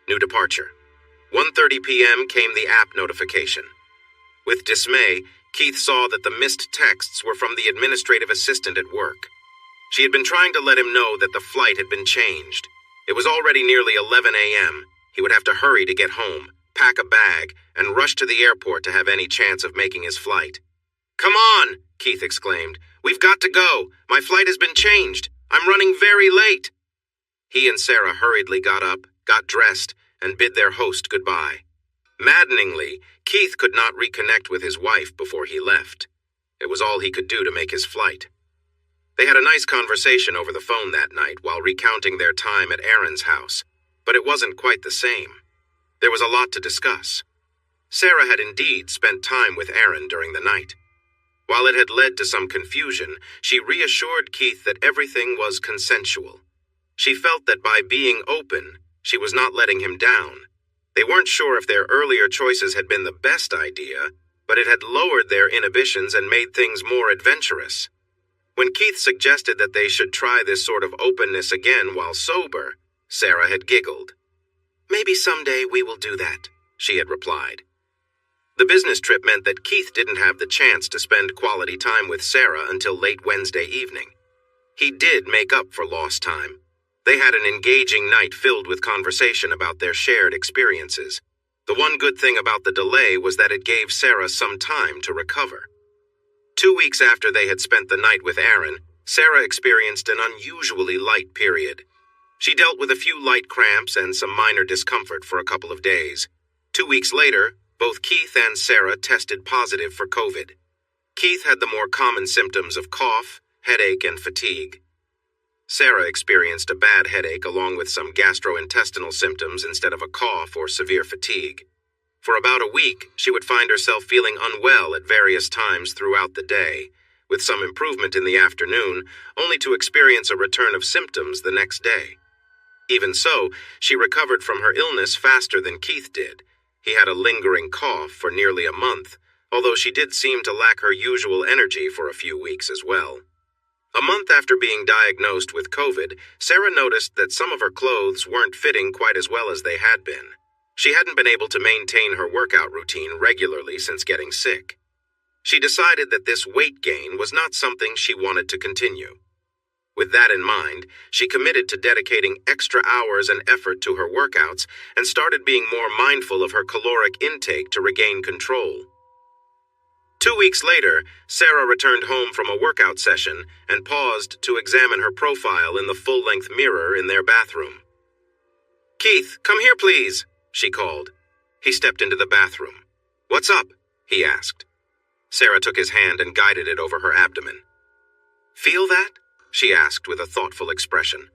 New departure. 1:30 p.m. came the app notification. With dismay, Keith saw that the missed texts were from the administrative assistant at work. She had been trying to let him know that the flight had been changed. It was already nearly 11 a.m. He would have to hurry to get home, pack a bag, and rush to the airport to have any chance of making his flight. "Come on," Keith exclaimed. "We've got to go. My flight has been changed. I'm running very late." He and Sarah hurriedly got up, got dressed, and bid their host goodbye. Maddeningly, Keith could not reconnect with his wife before he left. It was all he could do to make his flight. They had a nice conversation over the phone that night while recounting their time at Aaron's house, but it wasn't quite the same. There was a lot to discuss. Sarah had indeed spent time with Aaron during the night. While it had led to some confusion, she reassured Keith that everything was consensual. She felt that by being open, she was not letting him down. They weren't sure if their earlier choices had been the best idea, but it had lowered their inhibitions and made things more adventurous. When Keith suggested that they should try this sort of openness again while sober, Sarah had giggled. "Maybe someday we will do that," she had replied. The business trip meant that Keith didn't have the chance to spend quality time with Sarah until late Wednesday evening. He did make up for lost time. They had an engaging night filled with conversation about their shared experiences. The one good thing about the delay was that it gave Sarah some time to recover. 2 weeks after they had spent the night with Aaron, Sarah experienced an unusually light period. She dealt with a few light cramps and some minor discomfort for a couple of days. 2 weeks later, both Keith and Sarah tested positive for COVID. Keith had the more common symptoms of cough, headache, and fatigue. Sarah experienced a bad headache along with some gastrointestinal symptoms instead of a cough or severe fatigue. For about a week, she would find herself feeling unwell at various times throughout the day, with some improvement in the afternoon, only to experience a return of symptoms the next day. Even so, she recovered from her illness faster than Keith did. He had a lingering cough for nearly a month, although she did seem to lack her usual energy for a few weeks as well. A month after being diagnosed with COVID, Sarah noticed that some of her clothes weren't fitting quite as well as they had been. She hadn't been able to maintain her workout routine regularly since getting sick. She decided that this weight gain was not something she wanted to continue. With that in mind, she committed to dedicating extra hours and effort to her workouts and started being more mindful of her caloric intake to regain control. 2 weeks later, Sarah returned home from a workout session and paused to examine her profile in the full-length mirror in their bathroom. "Keith, come here, please," she called. He stepped into the bathroom. "What's up?" he asked. Sarah took his hand and guided it over her abdomen. "Feel that?" she asked with a thoughtful expression.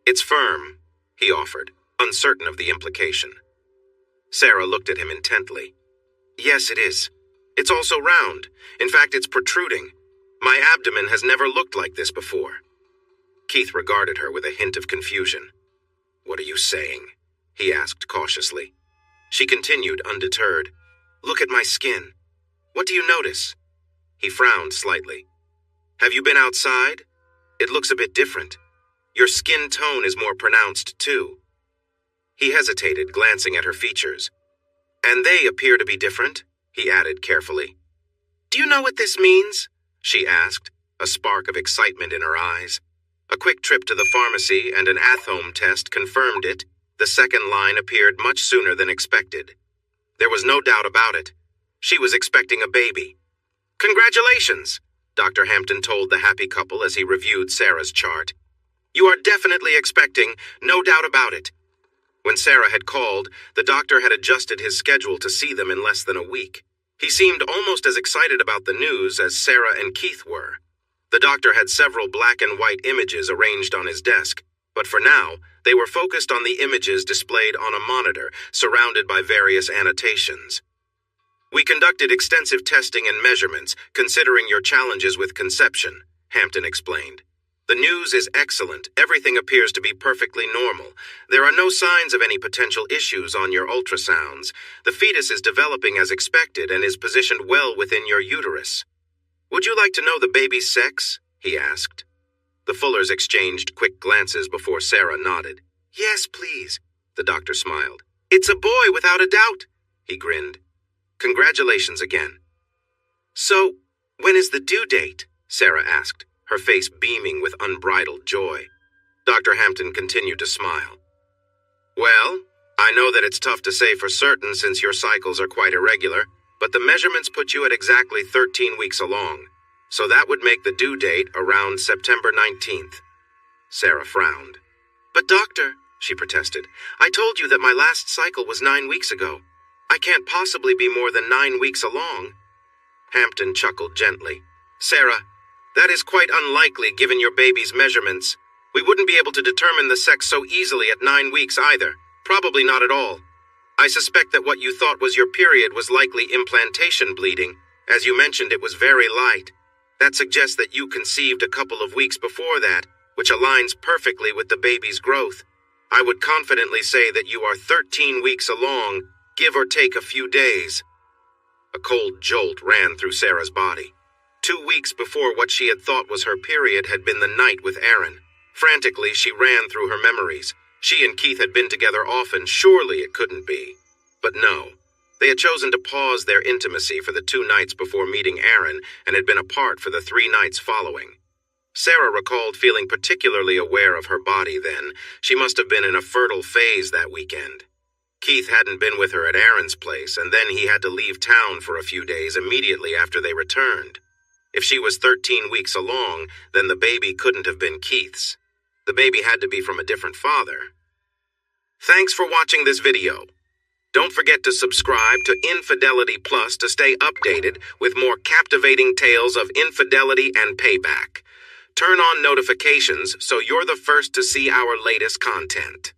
It's firm," he offered, uncertain of the implication. Sarah looked at him intently. "Yes, it is. It's also round. In fact, it's protruding. My abdomen has never looked like this before." Keith regarded her with a hint of confusion. "What are you saying?" he asked cautiously. She continued, undeterred. "Look at my skin. What do you notice?" He frowned slightly. "Have you been outside? It looks a bit different. Your skin tone is more pronounced, too." He hesitated, glancing at her features. "And they appear to be different," he added carefully. "Do you know what this means?" she asked, a spark of excitement in her eyes. A quick trip to the pharmacy and an at-home test confirmed it. The second line appeared much sooner than expected. There was no doubt about it. She was expecting a baby. "Congratulations," Dr. Hampton told the happy couple as he reviewed Sarah's chart. "You are definitely expecting, no doubt about it." When Sarah had called, the doctor had adjusted his schedule to see them in less than a week. He seemed almost as excited about the news as Sarah and Keith were. The doctor had several black and white images arranged on his desk, but for now, they were focused on the images displayed on a monitor, surrounded by various annotations. "We conducted extensive testing and measurements, considering your challenges with conception," Hampton explained. "The news is excellent. Everything appears to be perfectly normal. There are no signs of any potential issues on your ultrasounds. The fetus is developing as expected and is positioned well within your uterus. Would you like to know the baby's sex?" he asked. The Fullers exchanged quick glances before Sarah nodded. "Yes, please," the doctor smiled. "It's a boy without a doubt," he grinned. "Congratulations again." "So, when is the due date?" Sarah asked, her face beaming with unbridled joy. Dr. Hampton continued to smile. "Well, I know that it's tough to say for certain since your cycles are quite irregular, but the measurements put you at exactly 13 weeks along, so that would make the due date around September 19th. Sarah frowned. "But doctor," she protested, "I told you that my last cycle was 9 weeks ago. I can't possibly be more than 9 weeks along." Hampton chuckled gently. "Sarah, that is quite unlikely given your baby's measurements. We wouldn't be able to determine the sex so easily at 9 weeks either. Probably not at all. I suspect that what you thought was your period was likely implantation bleeding. As you mentioned, it was very light. That suggests that you conceived a couple of weeks before that, which aligns perfectly with the baby's growth. I would confidently say that you are 13 weeks along, give or take a few days." A cold jolt ran through Sarah's body. 2 weeks before what she had thought was her period had been the night with Aaron. Frantically, she ran through her memories. She and Keith had been together often. Surely it couldn't be. But no. They had chosen to pause their intimacy for the 2 nights before meeting Aaron and had been apart for the 3 nights following. Sarah recalled feeling particularly aware of her body then. She must have been in a fertile phase that weekend. Keith hadn't been with her at Aaron's place, and then he had to leave town for a few days immediately after they returned. If she was 13 weeks along, then the baby couldn't have been Keith's. The baby had to be from a different father. Thanks for watching this video. Don't forget to subscribe to Infidelity Plus to stay updated with more captivating tales of infidelity and payback. Turn on notifications so you're the first to see our latest content.